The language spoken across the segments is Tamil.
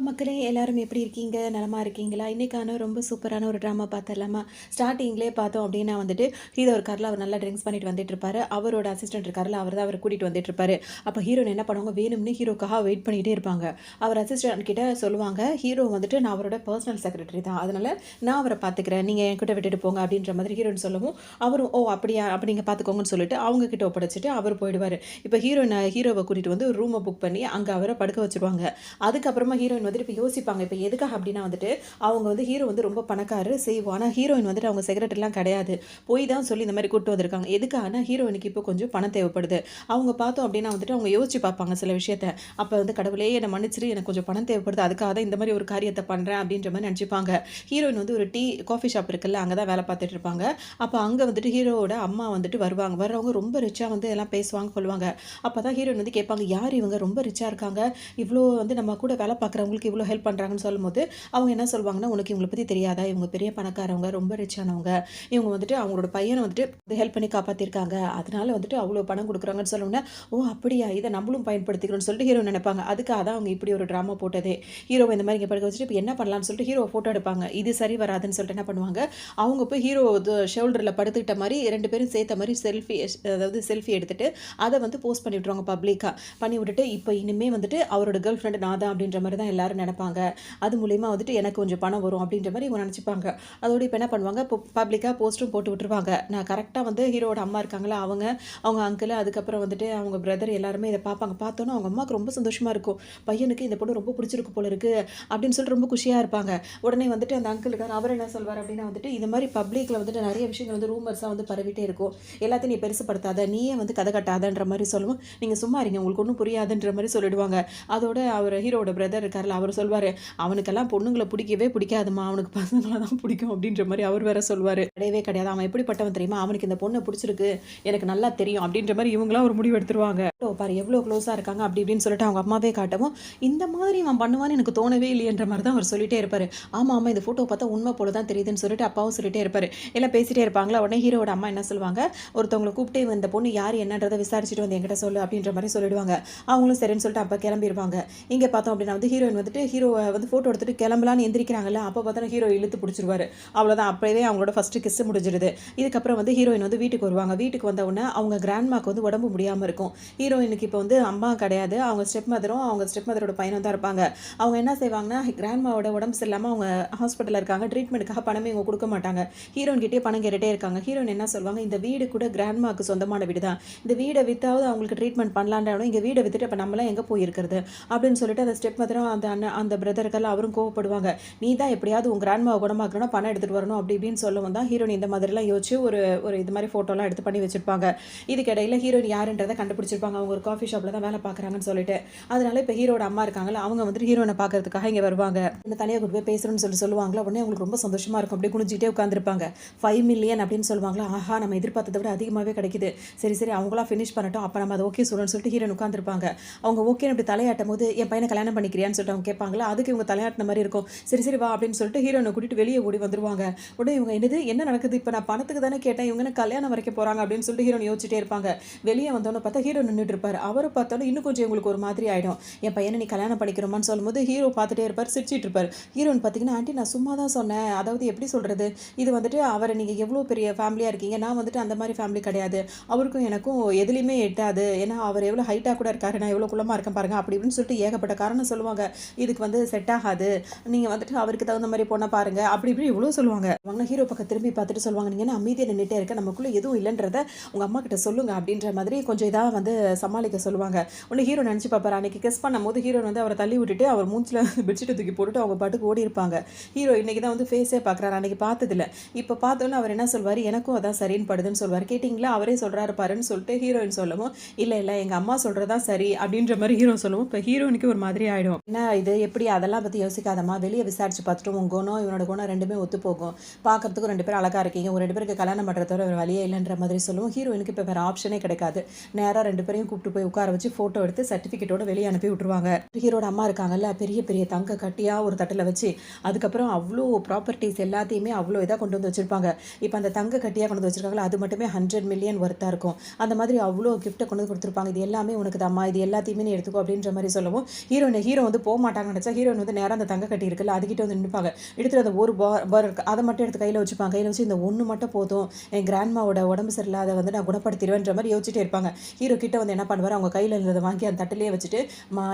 மக்களே எல்லாரும் எப்படி இருக்கீங்க? நலமா இருக்கீங்களா? இன்னைக்கான ரொம்ப சூப்பரான ஒரு ட்ராமா பார்த்துடலாமா? ஸ்டார்ட்டிங்லேயே பார்த்தோம் அப்படின்னா வந்துட்டு, ஹீரோ இருக்கார்ல, அவர் நல்லா ட்ரிங்க்ஸ் பண்ணிட்டு வந்துட்டுருப்பாரு. அவரோட அசிஸ்டன்ட் இருக்கார்ல, அவர் தான் அவர கூட்டிட்டு வந்துட்டுருப்பாரு. அப்போ ஹீரோயின் என்ன பண்ணுவாங்க, வேணும்னே ஹீரோக்காக வெயிட் பண்ணிட்டே இருப்பாங்க. அவர் அசிஸ்டன்ட் கிட்ட சொல்லுவாங்க, ஹீரோ வந்துட்டு நான் அவரோட பர்சனல் செக்ரட்டரி தான். அதனால நான் அவர பார்த்துக்கிறேன். நீங்க என்கிட்ட விட்டுட்டு போங்க அப்படின்ற மாதிரி ஹீரோயின் சொல்லவும், அவரும் ஓ! அப்படியா? அப்ப நீங்க பார்த்துக்கோங்கன்னு சொல்லிட்டு அவங்க கிட்ட ஒப்படைச்சுட்டு அவர் போயிடுவாரு. இப்போ ஹீரோவ கூட்டிட்டு வந்து ஒரு ரூம புக் பண்ணி அங்க அவர படுக்க வச்சுருவாங்க. அதுக்கப்புறமா ஹீரோயின் வந்துட்டு இப்போ யோசிப்பாங்க. இப்போ எதுக்காக அப்படின்னா வந்துட்டு, அவங்க வந்து ஹீரோ வந்து ரொம்ப பணக்காரரு, செய்வோம். ஆனா ஹீரோயின் வந்துட்டு அவங்க செக்ரட்டரிலாம் கிடையாது. போய் தான் சொல்லி இந்த மாரி கூட்டு வந்திருக்காங்க. எதுக்காகனா ஹீரோயினுக்கு இப்போ கொஞ்சம் பணம் தேவைப்படுது. அவங்க பார்த்தோம் அப்படின்னா வந்துட்டு அவங்க யோசிச்சு பார்ப்பாங்க சில விஷயத்த. அப்ப வந்து கடவுளே என்ன மன்னிச்சிரு, எனக்கு கொஞ்சம் பணம் தேவைப்படுது. அதுக்காக தான் இந்த மாரி ஒரு காரியத்த பண்றேன் அப்படின்ற மாரி நெனச்சுப்பாங்க. ஹீரோயின் வந்து ஒரு காஃபி ஷாப் இருக்குல்ல, அங்க தான் வேலை பார்த்துட்டு இருப்பாங்க. அப்ப அங்க வந்துட்டு ஹீரோவோட அம்மா வந்துட்டு வருவாங்க. வர்றவங்க ரொம்ப ரிச்சா வந்து எல்லாம் பேசுவாங்க, கொள்வாங்க. அப்பதான் ஹீரோயின் வந்து கேட்பாங்க, யார் இவங்க ரொம்ப ரிச்சா இருக்காங்க. இவ்ளோ வந்து நம்ம கூட வேலை பார்க்குறவங்களுக்கு இவ்ளோ ஹெல்ப் பண்றாங்கன்னு சொல்லும்போது, அவங்க என்ன சொல்வாங்கன்னா, "உனக்கு இவங்கள பத்தி தெரியாதா? இவங்க பெரிய பணக்காரவங்க, ரொம்ப ரிச்சானவங்க. இவங்க வந்துட்டு அவங்களோட பையன வந்துட்டு ஹெல்ப் பண்ணி காப்பாத்தியிருக்காங்க. அதனால வந்துட்டு அவ்ளோ பணம் குடுக்குறாங்கன்னு" சொன்னோனே, "ஓ! அப்படியா? இத நம்மளும் பயன்படுத்திக்கணும்னு" சொல்லிட்டு ஹீரோ நெனைப்பாங்க. அதுக்காக தான் அவங்க இப்படி ஒரு ட்ராமா போட்டதே. ஹீரோவ இந்த மாரி இங்க படுக்க வச்சுட்டு, இப்ப என்ன பண்ணலாம்னு சொல்லிட்டு ஹீரோவ ஃபோட்டோ எடுப்பாங்க. இது சரி வராதுன்னு சொல்லிட்டு என்ன பண்ணுவாங்க, அவங்க போய் ஹீரோ ஷோல்டர்ல படுத்துக்கிட்ட மாரி 2 பேரும் சேர்த்த மாரி அதாவது செல்ஃபி எடுத்துட்டு, அத வந்து போஸ்ட் பண்ணி விட்டுருவாங்க பப்ளிக்கா. பண்ணி விட்டுட்டு, இப்ப இனிமே வந்துட்டு அவரோட கேர்ள் ஃப்ரெண்ட் நான் தான் அப்படின்ற மாரி தான் எல்லாரும் நெனைப்பாங்க. அது மூலியமா வந்துட்டு எனக்கு கொஞ்சம் பணம் வரும் அப்படின்ற மாரி இவங்க நெனச்சுப்பாங்க. அதோட இப்ப என்ன பண்ணுவாங்க, இப்போ பப்ளிக்கா போஸ்ட்டும் போட்டு விட்டுருவாங்க. நான் கரெக்ட்டா வந்து ஹீரோவோட அம்மா இருக்காங்கல்ல, அவங்க அங்கிள், அதுக்கப்புறம் வந்துட்டு அவங்க பிரதர் எல்லாருமே இத பார்ப்பாங்க. பார்த்தோனே அவங்க அம்மாவுக்கு ரொம்ப சந்தோஷமா இருக்கும். பையனுக்கு இந்த பொண்ணு ரொம்ப புடிச்சிருக்கு போல இருக்கு அப்படின்னு சொல்லிட்டு ரொம்ப குஷியா இருப்பாங்க. உடனே வந்துட்டு அந்த அங்கிள் இருக்காரு. அவர் என்ன சொல்வாரு அப்படின்னா வந்துட்டு, இந்த மாரி பப்ளிக்ல வந்துட்டு நெறைய விஷயங்கள் வந்து ரூமர்ஸா வந்து பரவிட்டே இருக்கும். எல்லாத்தையும் நீ பெருசுப்படுத்தாத. நீயே வந்து கத கட்டாதன்ற மாரி சொல்லவும், நீங்க சும்மா இருங்க. உங்களுக்கு ஒண்ணும் புரியாதுன்ற மாரி சொல்லிடுவாங்க. அதோட அவர் ஹீரோவோட பிரதர் இருக்கார்ல, அவர் சொல்வாரு, "அவனுக்கெல்லாம் பொண்ணுங்கள புடிக்கவே புடிக்காதும்மா. அவனுக்கு பசங்கள தான் புடிக்கும்." அப்படின்ற மாரி அவர் வேற சொல்வாரு. கிடையவே கிடையாது. அவன் எப்படிப்பட்டவன் தெரியுமா? அவனுக்கு இந்த பொண்ண புடிச்சிருக்கு. எனக்கு நல்லா தெரியும். அப்படின்ற மாரி இவங்கலாம் ஒரு முடிவு எடுத்துருவாங்க. பாரு எவ்ளோ க்ளோஸா இருக்காங்க அப்படி இப்படின்னு சொல்லிட்டு அவங்க அம்மாவே காட்டவும், இந்த மாதிரி இவன் பண்ணுவான்னு எனக்கு தோணவே இல்லையேன்ற மாரி தான் அவர் சொல்லிட்டே இருப்பாரு. ஆமா, ஆமா இந்த ஃபோட்டோ பார்த்தா உண்மை போல தான் தெரியுதுன்னு சொல்லிட்டு அப்பாவும் சொல்லிட்டே இருப்பாரு. எல்லாம் பேசிட்டே இருப்பாங்களா, உடனே ஹீரோவோட அம்மா என்ன சொல்லுவாங்க, ஒருத்தவங்கள கூப்பிட்டு இந்த பொண்ணு யார் என்னன்றத விசாரிச்சுட்டு வந்து என்கிட்ட சொல்லு அப்படின்ற மாரி சொல்லிடுவாங்க. அவங்களும் சரின்னு சொல்லிட்டு அப்ப கிளம்பிருவாங்க. இங்க பார்த்தோம் அப்படின்னா வந்து ஹீரோயின் வந்துட்டு ஹீரோவ வந்து ஃபோட்டோ எடுத்துட்டு கிளம்பலான்னு எந்திரிக்கிறாங்கல்ல, அப்ப பார்த்தா ஹீரோ இழுத்து புடிச்சிருவாரு. அவ்வளோதான் அப்பவே அவங்களோட ஃபர்ஸ்ட் கிஸ் முடிஞ்சிருது. இதுக்கப்புறம் வந்து ஹீரோயின் வந்து வீட்டுக்கு வருவாங்க. வீட்டுக்கு வந்த உடனே அவங்க கிராண்ட்மாக்கு வந்து உடம்பு முடியாம இருக்கும். ஹீரோயினுக்கு இப்போ வந்து அம்மா கிடையாது. அவங்க ஸ்டெப் மதரோட பையனும் தான் இருப்பாங்க. அவங்க என்ன செய்வாங்கன்னா, கிராண்ட்மாவோட உடம்பு சரியில்லாம அவங்க ஹாஸ்பிட்டல்ல இருக்காங்க. ட்ரீட்மெண்ட்டுக்காக பணமே இவங்க குடுக்க மாட்டாங்க. ஹீரோயின் கிட்டயே பணம் கேட்டுட்டே இருக்காங்க. ஹீரோயின் என்ன சொல்வாங்க, இந்த வீடு கூட கிராண்ட்மாக்கு சொந்தமான வீடு தான். இந்த வீட வித்தாவது அவங்களுக்கு ட்ரீட்மெண்ட் பண்ணலான்றாலும், இங்க வீட வித்துட்டு அப்ப நம்மலாம் எங்க போய் இருக்கிறது? அப்படின்னு சொல்லிட்டு அந்த ஸ்டெப் மதரும் அந்த அண்ணன் அந்த பிரதர்கள் அவரும் கோவப்படுவாங்க. நீ தான் எப்படியாவது உன் கிராண்ட்மாவ குணமாக்கணும்னா பணம் எடுத்துட்டு வரணும் அப்படி இப்படின்னு சொல்லவும் தான் ஹீரோயின் இந்த மாதிரிலாம் யோசிச்சு ஒரு ஒரு இது மாதிரி ஃபோட்டோலாம் எடுத்து பண்ணி வச்சிருப்பாங்க. இதுக்கிடையில ஹீரோயின் யாருன்றத கண்டுபிடிச்சிருப்பாங்க. அவங்க ஒரு காஃபி ஷாப்ல தான் வேலை பார்க்குறாங்கன்னு சொல்லிட்டு. அதனால இப்ப ஹீரோட அம்மா இருக்காங்கல்ல, அவங்க வந்துட்டு ஹீரோயின பார்க்கறதுக்காக இங்க வருவாங்க. இந்த தனியா கூட்டு போய் பேசணும்னு சொல்லுவாங்களா, உடனே அவங்களுக்கு ரொம்ப சந்தோஷமா இருக்கும். அப்படியே குனிஞ்சிட்டே உட்கார்ந்திருப்பாங்க. 5 மில்லியன் அப்படின்னு சொல்லுவாங்களா, ஆஹா நம்ம எதிர்பார்த்தத விட அதிகமாவே கிடைக்குது. சரி சரி அவங்களா ஃபினிஷ் பண்ணட்டும். அப்ப நம்ம அத ஓகே சொல்லணும்னு சொல்லிட்டு ஹீரோயின் உட்கார்ந்திருப்பாங்க. அவங்க ஓகேன்னு அப்படி தலையாட்டும்போது, என் பையனை கல்யாணம் பண்ணிக்கிறியான்னு சொல்லிட்டு அவங்க கேட்பாங்களா, அதுக்கு இவங்க தலையாட்டின மாதிரி இருக்கும். சரி சரி வா அப்படின்னு சொல்லிட்டு ஹீரோயினை கூட்டிட்டு வெளியே ஓடி வந்துருவாங்க. உடனே இவங்க என்னது என்ன நடக்குது, இப்ப நான் பணத்துக்கு தானே கேட்டேன், இவங்க என்ன கல்யாணம் வரைக்கும் போறாங்க அப்படின்னு சொல்லிட்டு ஹீரோயின் யோசிச்சுட்டே இருப்பாங்க. வெளியே வந்தோன்னு பார்த்தா ஹீரோ நின்னுட்டு இருப்பாரு. அவரை பார்த்தோன்னே இன்னும் கொஞ்சம் இவங்களுக்கு ஒரு மாதிரி ஆயிடும். என் பையனை நீ கல்யாணம் பண்ணிக்கிறோமான்னு சொல்லும்போது ஹீரோ பார்த்துட்டே இருப்பார், சிரிச்சிட்டு இருப்பார். ஹீரோயின் பார்த்தீங்கன்னா, ஆண்டி நான் சும்மா தான் சொன்னேன். அதாவது எப்படி சொல்றது, இது வந்துட்டு அவரை நீங்க எவ்வளோ பெரிய ஃபேமிலியா இருக்கீங்க, நான் வந்துட்டு அந்த மாதிரி ஃபேமிலி கிடையாது. அவருக்கும் எனக்கும் எதுலையுமே எட்டாது. ஏன்னா அவர் எவ்வளோ ஹைட்டா கூட இருக்காரு, நான் எவ்வளோ குள்ளமா இருக்கேன் பாருங்க அப்படி இப்படின்னு சொல்லிட்டு ஏகப்பட்ட காரணம் சொல்லுவாங்க. இதுக்கு வந்து செட் ஆகாது. நீங்க வந்துட்டு அவருக்கு தகுந்த மாதிரி பொண்ணை பாருங்க அப்படி இப்படி இவ்வளோ சொல்லுவாங்க. அவங்க ஹீரோ பக்கம் திரும்பி பார்த்துட்டு சொல்லுவாங்க, நீங்க என்ன அமைதியா நின்றுட்டே இருக்க, நமக்குள்ள எதுவும் இல்லைன்றத உங்க அம்மா கிட்ட சொல்லுங்க அப்படின்ற மாதிரி கொஞ்சம் இதா வந்து சமாளிக்க சொல்லுவாங்க. உடனே ஹீரோ நினைச்சு பார்ப்பாரு, அன்னைக்கு கிஸ் பண்ணும்போது ஹீரோயின் வந்து அவரை தள்ளி விட்டுட்டு அவர் மூஞ்சில பெட்ஷீட்டை தூக்கி போட்டுட்டு அவங்க பாட்டுக்கு ஓடி இருப்பாங்க. ஹீரோ இன்னைக்கு தான் வந்து ஃபேஸே பார்க்குறாரு, அன்னைக்கு பார்த்ததில்ல. இப்போ பார்த்தோன்னே அவர் என்ன சொல்வார், எனக்கும் அதான் சரின்னு படுதுன்னு சொல்வார். கேட்டிங்களா அவரே சொல்கிறாரு பாருன்னு சொல்லிட்டு ஹீரோயின் சொல்லவும், இல்லை இல்லை எங்கள் அம்மா சொல்கிறதா சரி அப்படின்ற மாதிரி ஹீரோ சொல்லவும், இப்போ ஹீரோயினுக்கு ஒரு மாதிரி ஆகிடும். என்ன இது எப்படி, அதெல்லாம் பற்றி யோசிக்காதம்மா, வெளியே விசாரிச்சு பார்த்துட்டு உன் குணம் இவனோட குணம் ரெண்டுமே ஒத்து போகும். பார்க்கறதுக்கும் 2 பேரும் அழகாக இருக்கீங்க, ஒரு 2 பேருக்கு கல்யாணம் பண்ணுறத தவிர வேறு வழியே இல்லைன்ற மாதிரி சொல்லுவோம். ஹீரோயினுக்கு இப்போ வேறு ஆப்ஷனே கிடைக்காது. நேராக 2 பேரையும் கூப்பிட்டு போய் உட்கார வச்சு ஃபோட்டோ எடுத்து சர்டிஃபிகேட்டோட வெளியே அனுப்பி விட்டுருவாங்க. ஹீரோட அம்மா இருக்காங்கல்ல, பெரிய பெரிய தங்க கட்டியாக ஒரு தட்டில் வச்சு அதுக்கப்புறம் அவ்வளோ ப்ராப்பர்ட்டிஸ் எல்லாத்தையுமே அவ்வளோ இதாக கொண்டு வந்து வச்சுருப்பாங்க. இப்போ அந்த தங்க கட்டியாக கொண்டு வந்து வச்சுருக்காங்களா, அது மட்டுமே 100 மில்லியன் ஒர்த்தாக இருக்கும். அந்த மாதிரி அவ்வளோ கிஃப்ட்டை கொண்டு வந்து கொடுத்துருப்பாங்க. இது எல்லாமே உனக்கு தாம்மா, இது எல்லாத்தையுமே நீ எடுத்துக்கோ அப்படின்ற மாதிரி சொல்லவும் ஹீரோ வந்து போக மாட்டாங்க. மாட்டாங்கன்னு நினச்சா ஹீரோயின் வந்து நேரம் அந்த தங்க கட்டி இருக்குல்ல அதுக்கிட்ட வந்து நிற்பாங்க. எடுத்துகிட்டு அந்த ஒரு பார் இருக்கு அதை மட்டும் எடுத்து கையில் வச்சுப்பாங்க. கையில் வச்சு இந்த ஒன்று மட்டும் போதும், என் கிராண்ட்மாவோட உடம்பு சரியில்லாத வந்து நான் குணப்படுத்திடுவேன்ற மாதிரி யோசிச்சுட்டே இருப்பாங்க. ஹீரோ கிட்ட வந்து என்ன பண்ணுவார், அவங்க கையில் இருந்ததை வாங்கி அந்த தட்டிலேயே வச்சுட்டு,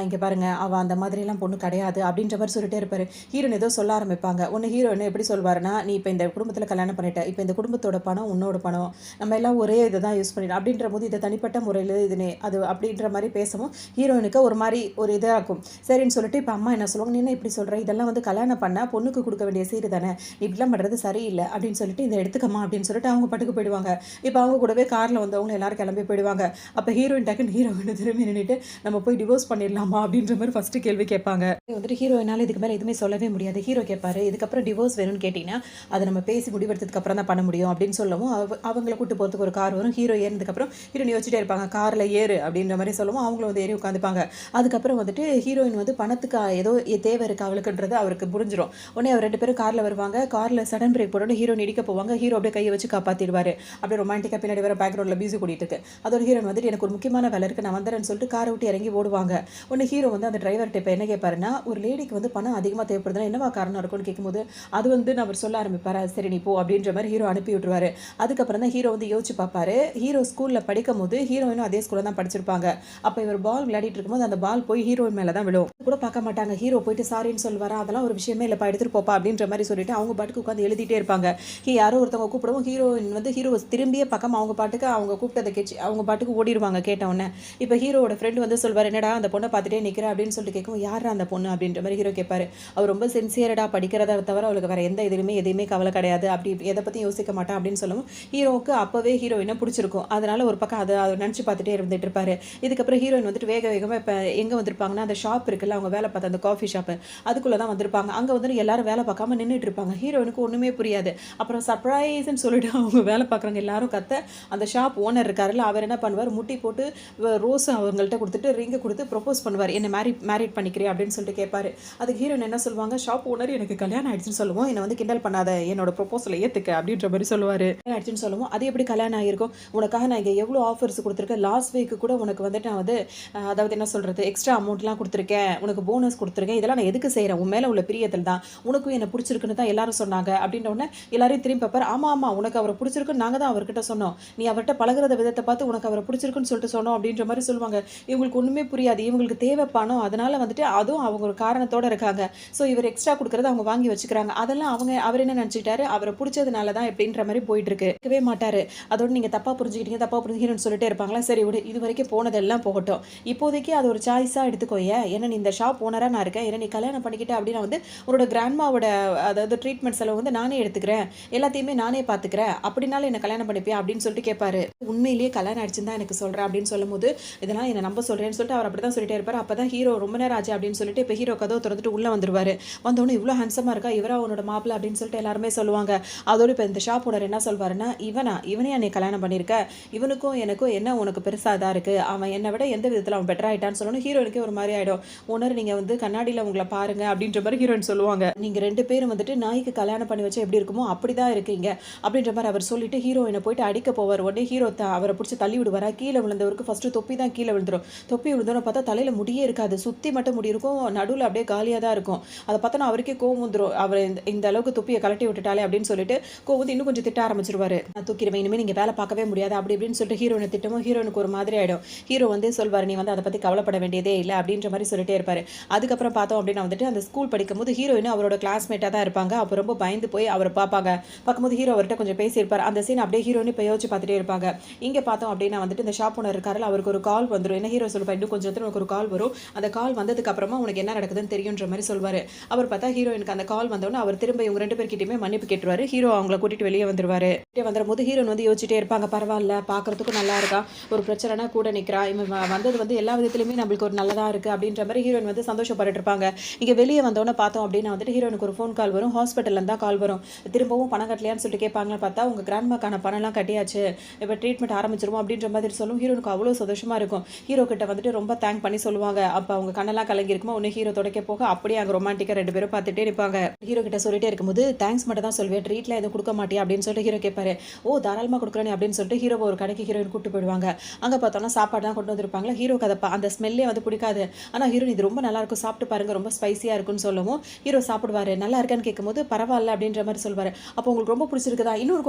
இங்கே பாருங்க அவள் அந்த மாதிரிலாம் பொண்ணு கிடையாது அப்படின்ற மாதிரி சொல்லிட்டே இருப்பார். ஹீரோயின் ஏதோ சொல்ல ஆரம்பிப்பாங்க. ஒன்று ஹீரோயின் எப்படி சொல்வாருன்னா, நீ இப்போ இந்த குடும்பத்தில் கல்யாணம் பண்ணிட்ட, இப்போ இந்த குடும்பத்தோட பணம் உன்னோட பணம், நம்ம எல்லாம் ஒரே இதை தான் யூஸ் பண்ணிட்டோம் அப்படின்ற போது இதை தனிப்பட்ட முறையில் இதுனே அது அப்படின்ற மாதிரி பேசவும் ஹீரோயினுக்கு ஒரு மாதிரி ஒரு இதாக இருக்கும். சரின்னு சொல்லிட்டு இப்போ அம்மா என்ன சொல்லுவாங்க, நீ என்ன இப்படி சொல்கிற, இதெல்லாம் வந்து கல்யாணம் பண்ணால் பொண்ணுக்கு கொடுக்க வேண்டிய சீரு தானே, இப்படிலாம் பண்ணுறது சரியில்லை அப்படின்னு சொல்லிட்டு இதை எடுத்துக்கம்மா அப்படின்னு சொல்லிட்டு அவங்க பட்டுக்கு போயிடுவாங்க. இப்போ அவங்க கூடவே காரில் வந்தவங்க எல்லாரும் கிளம்பி போயிடுவாங்க. அப்போ ஹீரோயின் டக்குன்னு ஹீரோயின் திரும்பி நின்றுட்டு நம்ம போய் டிவோர்ஸ் பண்ணிடலாமா அப்படின்ற மாதிரி ஃபஸ்ட்டு கேள்வி கேட்பாங்க. வந்துட்டு ஹீரோயினால் இதுக்கு மேலே எதுவுமே சொல்லவே முடியாது. ஹீரோ கேட்பாரு, இதுக்கப்புறம் டிவோர்ஸ் வேணும்னு கேட்டிங்கன்னா அதை நம்ம பேசி முடிவெடுத்ததுக்கு அப்புறம் தான் பண்ண முடியும் அப்படின்னு சொல்லவும் அவங்கள கூட்டு போகிறதுக்கு ஒரு கார் வரும். ஹீரோ ஏறினதுக்கப்புறம் ஹீரோயின் யோசிச்சுட்டே இருப்பாங்க, காரில் ஏறு அப்படின்ற மாதிரி சொல்லவும் அவங்களும் வந்து ஏறி உட்காந்துப்பாங்க. அதுக்கப்புறம் வந்துட்டு ஹீரோயின் வந்து பணத்துக்கு ஏதோ தேவை இருக்குது அவளுக்குன்றது அவருக்கு புரிஞ்சிடும். உடனே அவர் 2 பேரும் காரில் வருவாங்க. காரில் சடன் பிரேக் போட்டு ஹீரோயின் இடிக்க போவாங்க. ஹீரோ அப்படியே கையை வச்சு காப்பாற்றிடுவார். அப்படியே ரொமான்டிக்காக பின்னாடி வர பேக்ரவுண்டில் மியூசிக் கூட்டிகிட்டு இருக்கு. அதோட ஹீரோயின் வந்துட்டு எனக்கு ஒரு முக்கியமான வேலை இருக்குது நான் வந்துடுறேன்னு சொல்லிட்டு காரை விட்டு இறங்கி ஓடுவாங்க. உடனே ஹீரோ வந்து அந்த டிரைவர்கிட்ட இப்போ என்ன கேட்பாருன்னா, ஒரு லேடிக்கு வந்து பணம் அதிகமாக தேவைப்படுதுன்னா என்னவா காரணம் இருக்கும்னு கேட்கும்போது அது வந்து அவர் சொல்ல ஆரம்பிப்பார். சரி நீ போ அப்படின்ற மாதிரி ஹீரோ அனுப்பி விட்டுருவாரு. அதுக்கப்புறம் தான் ஹீரோ வந்து யோசிச்சு பார்ப்பாரு. ஹீரோ ஸ்கூலில் படிக்கும் போது ஹீரோயினும் அதே ஸ்கூலில் தான் படிச்சிருப்பாங்க. அப்போ இவர் பால் விளையாடிட்டு இருக்கும்போது அந்த பால் போய் ஹீரோயின் மேலே தான் விழும். கூட பார்க்க மாட்டாங்க. ஹீரோ போயிட்டு சாரின்னு சொல்லுவாரா, அதெல்லாம் ஒரு விஷயமே இல்லைப்பா எடுத்துகிட்டு போப்பா அப்படின்ற மாதிரி சொல்லிட்டு அவங்க பாட்டுக்கு உட்காந்து எழுதிட்டே இருப்பாங்க. யாரோ ஒருத்தவங்க கூப்பிடவும் ஹீரோயின் வந்து ஹீரோ திரும்பிய பக்கம் அவங்க பாட்டுக்கு அவங்க கூப்பிட்டதை கேச்சு அவங்க பாட்டுக்கு ஓடிடுவாங்க கேட்டவுடனே. இப்போ ஹீரோட ஃப்ரெண்டு வந்து சொல்வார், என்னடா அந்த பொண்ணை பார்த்துட்டே நிற்கிற அப்படின்னு சொல்லிட்டு கேட்கும். யாரா அந்த பொண்ணு அப்படின்ற மாதிரி ஹீரோ கேட்பாரு. அவர் ரொம்ப சின்சியரடா, படிக்கிறத தவிர அவளுக்கு வேற எந்த எதுவுமே கவலை கிடையாது, அப்படி எதை பற்றியும் யோசிக்க மாட்டான் அப்படின்னு சொல்லவும் ஹீரோவுக்கு அப்போவே ஹீரோயினை பிடிச்சிருக்கும். அதனால ஒரு பக்கம் அதை நினச்சி பார்த்துட்டே இருந்துட்டு இருப்பாரு. இதுக்கப்புறம் ஹீரோயின் வந்துட்டு வேகமாக இப்போ எங்கே வந்திருப்பாங்கன்னா, அந்த ஷாப் இருக்குல்ல அவங்க வேலை பார்த்த அந்த காஃபி ஷாப்பு அதுக்குள்ளே தான் வந்திருப்பாங்க. அங்கே வந்து எல்லாரும் வேலை பார்க்காம நின்றுட்டு இருப்பாங்க. ஹீரோயினுக்கு ஒன்றுமே புரியாது. அப்புறம் சர்ப்ரைஸ்ன்னு சொல்லிட்டு அவங்க வேலை பார்க்குறவங்க எல்லாரும் கத்த அந்த ஷாப் ஓனர் இருக்காருல்ல அவர் என்ன பண்ணுவார், முட்டி போட்டு ரோஸ் அவங்கள்ட்ட கொடுத்துட்டு ரிங்கை கொடுத்து ப்ரொப்போஸ் பண்ணுவார். என்னை மேரிட் பண்ணிக்கிறேன் அப்படின்னு சொல்லிட்டு கேட்பாரு. அதுக்கு ஹீரோயின் என்ன சொல்லுவாங்க, ஷாப் ஓனர் எனக்கு கல்யாணம் ஆயிடுச்சுன்னு சொல்லுவோம், என்னை வந்து கிண்டல் பண்ணாத, என்னோட ப்ரொப்போசலை ஏற்றுக்க அப்படின்ற மாதிரி சொல்லுவார். ஆயிடுச்சுன்னு சொல்லுவோம், அது எப்படி கல்யாணம் ஆகிருக்கும், உனக்காக நான் இங்கே எவ்வளோ ஆஃபர்ஸ் கொடுத்துருக்கேன், லாஸ்ட் வீக்கு கூட உனக்கு வந்துட்டு நான் வந்து அதாவது என்ன சொல்கிறது எக்ஸ்ட்ரா அமௌண்ட்லாம் கொடுத்துருக்கேன், உனக்கு போனஸ் கொடுத்துருக்கேன், இதெல்லாம் நான் எதுக்கு செய்கிறேன், உன் மேலே உள்ள பிரியத்தில் தான், உனக்கும் என்னை பிடிச்சிருக்குன்னு தான் எல்லாரும் சொன்னாங்க அப்படின்ற உடனே எல்லாரையும் திரும்பி பார்ப்பார். ஆமாம் உனக்கு அவரை பிடிச்சிருக்குன்னு நாங்கள் தான் அவர்கிட்ட சொன்னோம், நீ அவர்கிட்ட பழகிறத விதத்தை பார்த்து உனக்கு அவரை பிடிச்சிருக்குன்னு சொல்லிட்டு சொன்னோம் அப்படின்ற மாதிரி சொல்லுவாங்க. இவங்களுக்கு ஒன்றுமே புரியாது, இவங்களுக்கு தேவை பணம், அதனால வந்துட்டு அதுவும் அவங்க ஒரு காரணத்தோடு இருக்காங்க. ஸோ இவர் எக்ஸ்ட்ரா கொடுக்குறத அவங்க வாங்கி வச்சுக்கிறாங்க. அதெல்லாம் அவர் என்ன நினச்சிக்கிட்டாரு, அவரை பிடிச்சதுனால தான் எப்படின்ற மாதிரி போயிட்டு இருக்கு. இருக்கவே மாட்டார். அதோட நீங்கள் தப்பாக புரிஞ்சுக்கிட்டீங்கன்னு சொல்லிட்டே இருப்பாங்களா. சரி விடு, இது வரைக்கும் போனதெல்லாம் போகட்டும், இப்போதைக்கு அது ஒரு சாய்ஸாக எடுத்துக்கோயே, ஏன்னா நீ இந்த ஷாப் ஓனராக நான் இருக்கேன், ஏன்னா நீ கல்யாணம் பண்ணிக்கிட்ட அப்படின்னா வந்து உன்னோட கிராண்ட்மாவோட அதாவது ட்ரீட்மெண்ட் செலவு வந்து நானே எடுத்துக்கிறேன், எல்லாத்தையுமே நானே பார்த்துக்கிறேன், அப்படின்னாலும் என்ன கல்யாணம் பண்ணிப்பியா அப்படின்னு சொல்லிட்டு கேட்பாரு. உண்மையிலேயே கல்யாணம் ஆயிடுச்சுன்னு தான் எனக்கு சொல்கிறேன் அப்படின்னு சொல்லும்போது இதெல்லாம் என்ன நம்ப சொல்கிறேன்னு சொல்லிட்டு அவர் அப்படி தான் சொல்லிட்டே இருப்பார். அப்போ தான் ஹீரோ ரொம்ப நேரம் ஆச்சு அப்படின்னு சொல்லிட்டு இப்போ ஹீரோ கதவை திறந்துட்டு உள்ளே வந்துருவார். வந்தோடனே இவ்வளோ ஹேண்ட்ஸமாக இருக்கா, இவரா அவனோட மாப்பிள்ளை அப்படின்னு சொல்லிட்டு எல்லாருமே சொல்லுவாங்க. அதோடு இப்போ இந்த ஷாப் ஓனர் என்ன சொல்வாருன்னா, இவனே என்னை கல்யாணம் பண்ணியிருக்க, இவனுக்கும் எனக்கும் என்ன உனக்கு பெருசாக தான் இருக்குது, அவன் என்னை விட எந்த விதத்தில் அவன் பெட்டர் ஆகிட்டான்னு சொல்லணும். ஹீரோனுக்கே ஒரு மாதிரி ஆகிடும். ஓனர் நீங்கள் வந்து கண்ணாடியில் உங்களை பாருங்க அப்படின்ற மாதிரி ஹீரோயின் சொல்லுவாங்க. நீங்கள் 2 பேரும் வந்துட்டு நாய்க்கு கல்யாணம் பண்ணி வச்சா எப்படி இருக்குமோ அப்படி தான் இருக்கீங்க அப்படின்ற மாதிரி அவர் சொல்லிட்டு ஹீரோயினை போயிட்டு அடிக்க போவார். உடனே ஹீரோ அவரை பிடிச்சி தள்ளி விடுவாரா. கீழே விழுந்தவருக்கு ஃபஸ்ட்டு தொப்பி தான் கீழே விழுந்துடும். தொப்பி விழுந்தோன்னு பார்த்தா தலையில் முடியே இருக்காது, சுற்றி மட்டும் முடி இருக்கும், நடுவில் அப்படியே காலியாக தான் இருக்கும். அதை பார்த்தோன்னா அவருக்கே கோவம் வந்துடும், அவர் இந்த அளவுக்கு தொப்பியை கலட்டி விட்டுட்டாலே அப்படின்னு சொல்லிட்டு கோவம் இன்னும் கொஞ்சம் திட்ட ஆரம்பிச்சிருவாரு. நான் தூக்கிடுவேன், இனிமேல் நீங்கள் வேலை பார்க்கவே முடியாது அப்படி இப்படின்னு சொல்லிட்டு ஹீரோனை திட்டமும் ஹீரோனுக்கு ஒரு மாதிரி ஆகிடும். ஹீரோ வந்து சொல்வார், நீ வந்து அதை பற்றி கவலைப்பட வேண்டியதே இல்லை அப்படின்ற மாதிரி சொல்லிட்டே இருப்பார். அதுக்கப்புறம் பார்த்தோம் அப்படின்னா வந்துட்டு அந்த ஸ்கூல் படிக்கும்போது ஹீரோயின் அவரோட கிளாஸ்மேட்டாக தான் இருப்பாங்க. அப்போ ரொம்ப பயந்து போய் அவரை பார்க்கும்போது ஹீரோ அவர்கிட்ட கொஞ்சம் பேசியிருப்பார். அந்த சீன் அப்படியே ஹீரோயின் இப்போ யோசிச்சு பார்த்துட்டே இருப்பாங்க. இங்கே பார்த்தோம் அப்படின்னா வந்துட்டு இந்த ஷாப் ஓனர் இருக்காரு, அவருக்கு ஒரு கால் வந்துடும். என்ன ஹீரோ சொல்லுப்பா, இன்னும் கொஞ்சம் உனக்கு ஒரு கால் வரும், அந்த கால் வந்ததுக்கு அப்புறமா உனக்கு என்ன நடக்குதுன்னு தெரியுன்ற மாதிரி சொல்வார். அவர் பார்த்தா ஹீரோயினுக்கு அந்த கால் வந்தோடனே அவர் திரும்ப இவங்க 2 பேர்கிட்டயுமே மன்னிப்பு கேட்டுருவாரு. ஹீரோ அவங்கள கூட்டிட்டு வெளியே வந்துருவாரு. வந்துடும் போது ஹீரோயின் வந்து யோசிச்சுட்டே இருப்பாங்க, பரவாயில்ல பார்க்கறதுக்கும் நல்லா இருக்கா, ஒரு பிரச்சனைனா கூட நிற்கிறா, இவன் வந்தது வந்து எல்லா விதத்துலையுமே நம்மளுக்கு ஒரு நல்லதாக இருக்குது அப்படின்ற மாதிரி ஹீரோயின் வந்து சந்தோஷப்பட்டு இருப்பாங்க. இங்கே வெளியே வந்தோன்னே பார்த்தோம் அப்படின்னா வந்துட்டு ஹீரோனுக்கு ஒரு ஃபோன் கால் வரும், ஹாஸ்பிட்டலில் தான் கால் வரும். திரும்பவும் பணம் கட்டலையான்னு சொல்லிட்டு கேட்பாங்க. பார்த்தா உங்கள் கிராண்ட்மாக்கான பணம்லாம் கட்டியாச்சு, இப்போ ட்ரீட்மெண்ட் ஆரம்பிச்சிருவோம் அப்படின்ற மாதிரி சொல்லும். ஹீரோனுக்கு அவ்வளோ சந்தோஷமாக இருக்கும். ஹீரோ கிட்ட வந்துட்டு ரொம்ப தேங்க் பண்ணி சொல்லுவாங்க. அப்போ அவங்க கண்ணெல்லாம் கலங்கி இருக்குமோ ஒன்று ஹீரோ துடைக்க போக அப்படியே அங்கே ரொமான்டிக்காக 2 பேரும் பார்த்துட்டே இருப்பாங்க. ஹீரோ கிட்ட சொல்லிட்டே இருக்கும்போது தேங்க்ஸ் மட்டும் தான் சொல்வேன், ட்ரீட்லாம் எதுவும் கொடுக்க மாட்டியா அப்படின்னு சொல்லிட்டு ஹீரோ கேட்பாரு. ஓ தாராளமாக கொடுக்குறேன் அப்படின்னு சொல்லிட்டு ஹீரோ ஒரு கடைக்கு ஹீரோயின் கூப்பிட்டு போயிடுவாங்க. அங்கே பார்த்தோன்னா சாப்பாடு தான் கொண்டு வந்திருப்பாங்களா. ஹீரோக்கு அதை அந்த ஸ்மெல்லே வந்து பிடிக்காது. ஆனால் ஹீரோயின் இது ரொம்ப நல்லா நல்லாயிருக்கும், சாப்பிட்டு பாருங்க, ரொம்ப ஸ்பைசியாக இருக்குன்னு சொல்லவும் ஹீரோ சாப்பிடுவாரு. நல்லா இருக்கான்னு கேட்கும்போது பரவாயில்ல அப்படின்ற மாதிரி சொல்வாரு. அப்போ உங்களுக்கு ரொம்ப பிடிச்சிருக்குதா, இன்னொன்று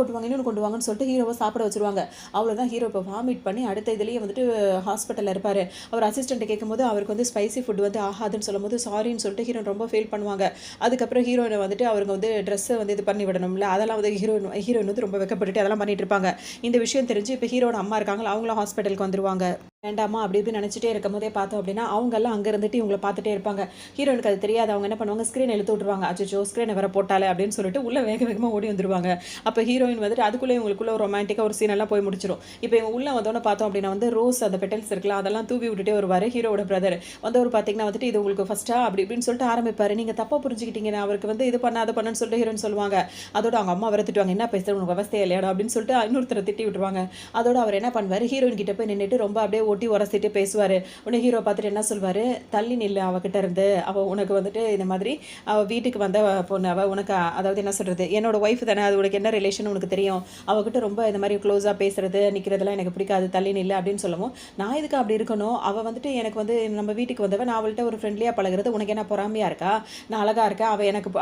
கொண்டு வாங்கன்னு சொல்லிட்டு ஹீரோவை சாப்பிட வச்சுருவாங்க. அவ்வளோதான், ஹீரோ இப்போ வாமிட் பண்ணி அடுத்த இதுலேயே வந்துட்டு ஹாஸ்பிட்டலில் இருப்பார். அவர் அசிஸ்டண்ட்டை கேட்கும்போது அவருக்கு வந்து ஸ்பைசி ஃபுட் வந்து ஆகாதுன்னு சொல்லும்போது சாரின்னு சொல்லிட்டு ஹீரோயின் ரொம்ப ஃபீல் பண்ணுவாங்க. அதுக்கப்புறம் ஹீரோயினை வந்துட்டு அவருக்கு வந்து ட்ரெஸ்ஸை வந்து இது பண்ணி விடணும்ல, அதெல்லாம் வந்து ஹீரோயின் வந்து ரொம்ப வெக்கப்பட்டுட்டு அதெல்லாம் பண்ணிட்டு இருப்பாங்க. இந்த விஷயம் தெரிஞ்சு இப்போ ஹீரோட அம்மா இருக்காங்களா, அவங்களும் ஹாஸ்பிட்டலுக்கு வந்துருவாங்க. வேண்டாமா அப்படி இப்படி நினச்சிட்டே இருக்கும் போதே பார்த்தோம் அப்படின்னா அவங்கெல்லாம் அங்கே இருந்துட்டு இவங்களை பார்த்துட்டே இருப்பாங்க. ஹீரோனுக்கு அது தெரியாது. அவங்க என்ன பண்ணுவாங்க, ஸ்க்ரீன் இழுத்து விட்டுருவாங்க. அச்சோ ஸ்க்ரீனை வேற போட்டாலே அப்படின்னு சொல்லிட்டு உள்ள வேக வேகமாக ஓடி வந்துருவாங்க. அப்போ ஹீரோயின் வந்துட்டு அதுக்குள்ளே இவங்களுக்குள்ள ஒரு ரொமான்டிக்காக ஒரு சீன் எல்லாம் போய் முடிச்சிடும். இப்போ இவங்க உள்ள வந்தோன்னு பார்த்தோம் அப்படின்னா வந்து ரோஸ் அந்த பெட்டல்ஸ் இருக்கலாம் அதெல்லாம் தூவி விட்டுட்டே வருவார் ஹீரோட பிரதர். வந்தவர் பார்த்தீங்கன்னா வந்துட்டு இது உங்களுக்கு ஃபர்ஸ்ட்டா அப்படி இப்படின்னு சொல்லிட்டு ஆரம்பிப்பார். நீங்கள் தப்பாக புரிஞ்சுக்கிட்டீங்க, நான் அவருக்கு வந்து இது பண்ண அதை பண்ணன்னு சொல்லிட்டு ஹீரோயின் சொல்லுவாங்க. அதோட அவங்க அம்மா வர திட்டுவாங்க, என்ன பேசுறது உனக்கு அவஸ்தையே இல்லையாடா அப்படின்னு சொல்லிட்டு இன்னொருத்தரை திட்டி விட்டுருவாங்க. அதோட அவர் என்ன பண்ணுவார், ஹீரோயின் கிட்ட போய் நின்றுட்டு ரொம்ப அப்படியே ஓட்டி உரசிட்டு பேசுவார். உடனே ஹீரோ பார்த்துட்டு என்ன சொல்வார், தள்ளி நில்லு அவகிட்ட இருந்து, அவள் உனக்கு வந்துட்டு இந்த மாதிரி அவள் வீட்டுக்கு வந்த பொண்ணு, அவள் உனக்கு அதாவது என்ன சொல்கிறது என்னோட ஒய்ஃப் தானே, அது உனக்கு என்ன ரிலேஷன் உனக்கு தெரியும், அவகிட்ட ரொம்ப இந்த மாதிரி க்ளோஸாக பேசுறது நிற்கிறதுலாம் எனக்கு பிடிக்காது, தள்ளி நில்லு அப்படின்னு சொல்லவும் நான் இதுக்கு அப்படி இருக்கணும், அவள் வந்துட்டு எனக்கு வந்து நம்ம வீட்டுக்கு வந்தவன், நான் அவள்கிட்ட ஒரு ஃப்ரெண்ட்லியாக பழகிறது உனக்கு என்ன பொறாமையாக இருக்கா, நான் அழகாக இருக்கேன்,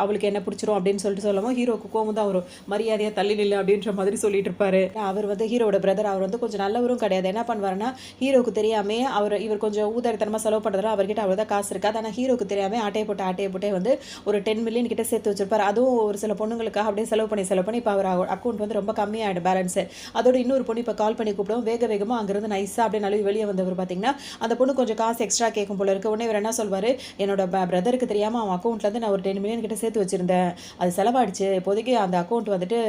அவளுக்கு என்ன பிடிச்சிரும் அப்படின்னு சொல்லிட்டு சொல்லவும் ஹீரோக்கு கோவம் தான் வரும். மரியாதையாக தள்ளி நில்லு அப்படின்ற மாதிரி சொல்லிட்டு இருப்பாரு. அவர் வந்து ஹீரோட பிரதர், அவர் வந்து கொஞ்சம் நல்லவரும் கிடையாது. என்ன பண்ணுவாருன்னா ஹீரோக்கு தெரியாமே இவர் கொஞ்சம் ஊதாரித்தனமாக செலவு பண்ணுறதுல அவர்கிட்ட அவ்வளோதான் காசு இருக்காது. ஆனால் ஹீரோக்கு தெரியாமல் ஆட்டையை போட்டே வந்து ஒரு 10 மில்லியன் கிட்ட சேர்த்து வச்சிருப்பார். அதுவும் ஒரு சில பொண்ணுங்களுக்காக அப்படியே செலவு பண்ணி இப்போ அவர் அக்கௌண்ட் வந்து ரொம்ப கம்மியாகிடும் பேலன்ஸு. அதோட இன்னொரு பொண்ணு இப்போ கால் பண்ணி கூப்பிடுவோம், வேகமாக அங்கேருந்து நைஸாக அப்படியே நழுவி வெளியே வந்தவர் பார்த்தீங்கன்னா அந்த பொண்ணு கொஞ்சம் காசு எக்ஸ்ட்ரா கேட்கும் போல இருக்கு. உடனே இவர் என்ன சொல்வார், என்னோட பிரதருக்கு தெரியாமல் அவன் அக்கௌண்ட்லேருந்து நான் ஒரு 10 மில்லியன் கிட்ட சேர்த்து வச்சிருந்தேன், அது செலவாயிடுச்சு, இப்போதைக்கு அந்த அக்கௌண்ட் வந்துட்டு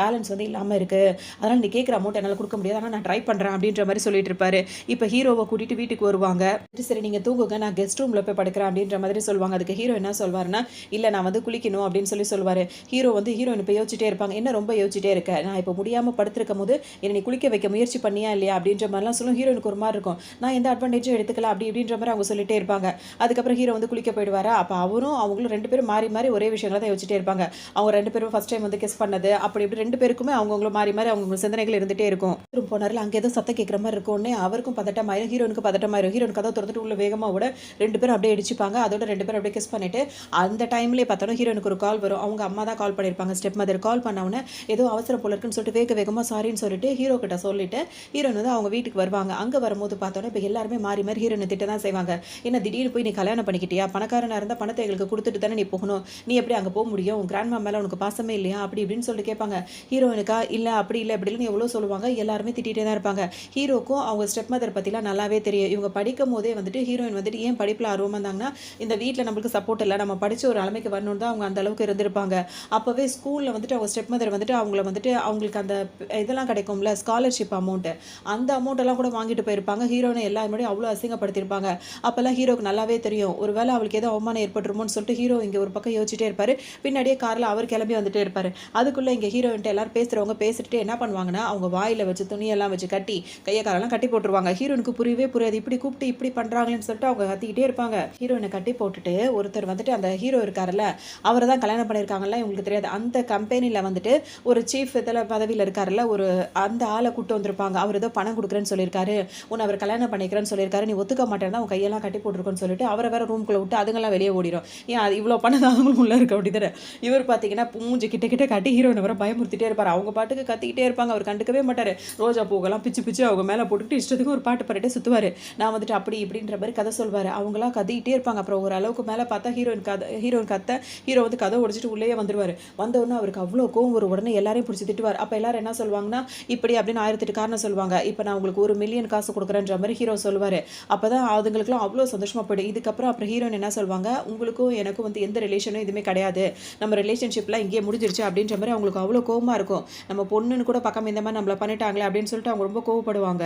பேலன்ஸ் வந்து இல்லாமல் இருக்குது, அதனால் நீ கேட்குற அமௌண்ட் என்னால் கொடுக்க முடியாது, ஆனால் நான் ட்ரை பண்ணுறேன் அப்படின்ற மாதிரி சொல்லிட்டு இருப்பாரு. இப்போ ஹீரோவை கூட்டிட்டு வீட்டுக்கு வருவாங்க. சரி நீங்கள் தூங்குங்க, நான் கெஸ்ட் ரூமில் போய் படுக்கிறேன் அப்படின்ற மாதிரி சொல்லுவாங்க. அதுக்கு ஹீரோ என்ன சொல்வாருன்னா, இல்லை நான் வந்து குளிக்கணும் அப்படின்னு சொல்லுவார். ஹீரோ வந்து ஹீரோயின் இப்போ யோசிச்சுட்டே இருப்பாங்க, என்ன ரொம்ப யோசிச்சுட்டே இருக்க, நான் இப்போ முடியாமல் படுத்திருக்கும் போது என்னை நீ குளிக்க வைக்க முயற்சி பண்ணியா இல்லையா அப்படின்ற மாதிரிலாம் சொல்லும். ஹீரோனுக்கு ஒரு மாதிரி இருக்கும், நான் எந்த அட்வான்டேஜும் எடுத்துக்கல அப்படின்ற மாதிரி அவங்க சொல்லிட்டே இருப்பாங்க. அதுக்கப்புறம் ஹீரோ வந்து குளிக்க போயிடுவாரா. அப்போ அவங்களும் 2 பேரும் மாறி ஒரே விஷயங்களை தான் யோசிச்சுட்டே இருப்பாங்க. அவங்க 2 பேரும் ஃபர்ஸ்ட் டைம் வந்து கிஸ் பண்ணது அப்படி இப்படி 2 பேருக்குமே அவங்களும் மாறி அவங்க சிந்தனைகள் இருந்துகிட்டே இருக்கும். போனார்ல அங்கே ஏதோ சத்தம் கேட்குற மாதிரி இருக்கும்னே அவருக்கும் பதட்டமாயிரும், ஹீரோனுக்கு பதட்டமாயிரும். ஹீரோன் கதை திறந்துட்டு உள்ள வேகமாக விட 2 பேரும் அப்படியே அடிச்சுப்பாங்க. அதோட 2 பேரும் அப்படியே கிஸ் பண்ணிட்டு அந்த டைம்லேயே பார்த்தோன்னா ஹீரோனுக்கு ஒரு கால் வரும். அவங்க அம்மா தான் கால் பண்ணியிருப்பாங்க, ஸ்டெப் மதர். கால் பண்ணவொன்னே ஏதோ அவசரம் போல இருக்குன்னு சொல்லிட்டு வேகமாக சாரின்னு சொல்லிட்டு ஹீரோ கிட்ட சொல்லிட்டு ஹீரோன் வந்து அவங்க வீட்டுக்கு வருவாங்க. அங்கே வரும்போது பார்த்தோன்னா இப்போ எல்லாருமே மாறி ஹீரோனை திட்ட தான் செய்வாங்க. என்ன திடீர்னு போய் நீ கல்யாணம் பண்ணிக்கிட்டியா, பணக்காரனாக இருந்தால் பணத்தை எங்களுக்கு கொடுத்துட்டு தானே நீ போகணும், நீ எப்படி அங்கே போக முடியும், கிராண்ட் மேலே உனக்கு பாசமே இல்லையா அப்படி இப்படின்னு சொல்லிட்டு கேட்பாங்க. ஹீரோனுக்கா இல்லை அப்படி இல்லை இப்படின்னு எவ்வளோ சொல்லுவாங்க. எல்லாருமே திட்டிகிட்டே தான் இருப்பாங்க. ஹீரோக்கும் அவங்க ஸ்டெப் மதர் பற்றிலாம் நல்லாவே தெரியும். இவங்க படிக்கும் போதே வந்துட்டு ஹீரோயின் வந்துட்டு ஏன் படிப்பில் ஆர்வமாக இருந்தாங்கன்னா இந்த வீட்டில் நம்மளுக்கு சப்போர்ட் இல்லை, நம்ம படித்த ஒரு நிலைமைக்கு வரணும்னு தான் அவங்க அந்த அளவுக்கு இருந்திருப்பாங்க. அப்போவே ஸ்கூலில் வந்துட்டு அவங்க ஸ்டெப் மதர் வந்துட்டு அவங்கள வந்துட்டு அவங்களுக்கு அந்த இதெல்லாம் கிடைக்கும்ல ஸ்காலர்ஷிப் அமௌண்ட்டு, அந்த அமௌண்ட்டெல்லாம் கூட வாங்கிட்டு போயிருப்பாங்க. ஹீரோனை எல்லாருமே அவ்வளோ அசிங்கப்படுத்தியிருப்பாங்க. அப்போல்லாம் ஹீரோக்கு நல்லாவே தெரியும் ஒருவேளை அவளுக்கு ஏதோ அவமானம் ஏற்பட்டுருமோன்னு சொல்லிட்டு ஹீரோ இங்கே ஒரு பக்கம் யோசிச்சுட்டே இருப்பார். பின்னாடியே காரில் அவர் கிளம்பி வந்துட்டே இருப்பார். அதுக்குள்ளே இங்கே ஹீரோயின்ட்டு எல்லாரும் பேசுகிறவங்க பேசிட்டு என்ன பண்ணுவாங்கன்னா அவங்க வாயில் வச்சு துணியெல்லாம் வச்சு கட்டி கையை காலெல்லாம் கட்டி போட்டுருவாங்க. ஹீரோனுக்கு புரியவே புரியாது, இப்படி கூப்பிட்டு இப்படி பண்ணுறாங்களேன்னு சொல்லிட்டு அவங்க கத்திக்கிட்டே இருப்பாங்க. ஹீரோயினை கட்டி போட்டுட்டு ஒருத்தர் வந்துட்டு அந்த ஹீரோ இருக்காருல்ல அவரை தான் கல்யாணம் பண்ணியிருக்காங்கல்ல இவங்களுக்கு தெரியாது. அந்த கம்பெனியில் வந்துட்டு ஒரு சீஃப் இதில் பதவியில் இருக்காருல்ல அந்த ஆளை கூட்டு வந்திருப்பாங்க. அவர் ஏதோ பணம் கொடுக்குறேன்னு சொல்லியிருக்காரு, உன்னை அவர் கல்யாணம் பண்ணிக்கிறேன்னு சொல்லியிருக்காரு, நீ ஒத்துக்க மாட்டேன் தான் உன் கையெல்லாம் கட்டி போட்டிருக்கோன்னு சொல்லிட்டு அவரை வேற ரூம்குள்ளே விட்டு அதுங்கெல்லாம் வெளியே ஓடிடும். ஏன் அது இவ்வளோ பணம் தான் அவங்களும் உள்ள இருக்கு அப்படி தானே. இவர் பார்த்தீங்கன்னா மூஞ்சி கிட்ட கட்டி ஹீரோயினை வர பயமுறுத்திட்டே இருப்பார். அவங்க பாட்டுக்கு கத்திக்கிட்டே இருப்பாங்க, அவர் கண்டுக்கவே மாட்டார். ரோஜா பூக்கெல்லாம் பிச்சு அவங்க மேலே போட்டுக்கிட்டு இஷ்டத்துக்கு ஒரு பாட்டு பாடிட்டே சுற்றுவார். நான் வந்துட்டு அப்படி இப்படின்ற மாதிரி கதை சொல்வார். அவங்களாம் கத்திக்கிட்டே இருப்பாங்க. அப்புறம் ஒரு அளவுக்கு மேலே பார்த்தா ஹீரோயின் கத்த ஹீரோ வந்து கதை உடைச்சிட்டு உள்ளே வந்துடுவார். வந்தோடனே அவருக்கு அவ்வளோ கோவம் ஒரு உடனே எல்லாரையும் பிடிச்சி திட்டுவார். அப்போ எல்லாரும் என்ன சொல்லுவாங்கன்னா இப்படி அப்படின்னு 1008 காரணம் சொல்லுவாங்க. இப்போ நான் உங்களுக்கு 1 மில்லியன் காசு கொடுக்குறேன்ற மாதிரி ஹீரோ சொல்லுவார். அப்போ தான் அதுங்களுக்குலாம் அவ்வளோ சந்தோஷமாக போய்டும். அப்புறம் ஹீரோயின் என்ன சொல்லுவாங்க, உங்களுக்கும் எனக்கும் வந்து எந்த ரிலேஷனும் எதுவுமே கிடையாது, நம்ம ரிலேஷன்ஷிப்லாம் இங்கேயே முடிஞ்சிருச்சு அப்படின்ற மாதிரி அவங்களுக்கு அவ்வளோ கோவமாக இருக்கும். நம்ம பொண்ணுன்னு கூட பக்கம் இந்த மாதிரி நம்மளை பண்ணிட்டாங்களே அப்படின்னு சொல்லிட்டு அவங்க ரொம்ப கோவப்படுவாங்க.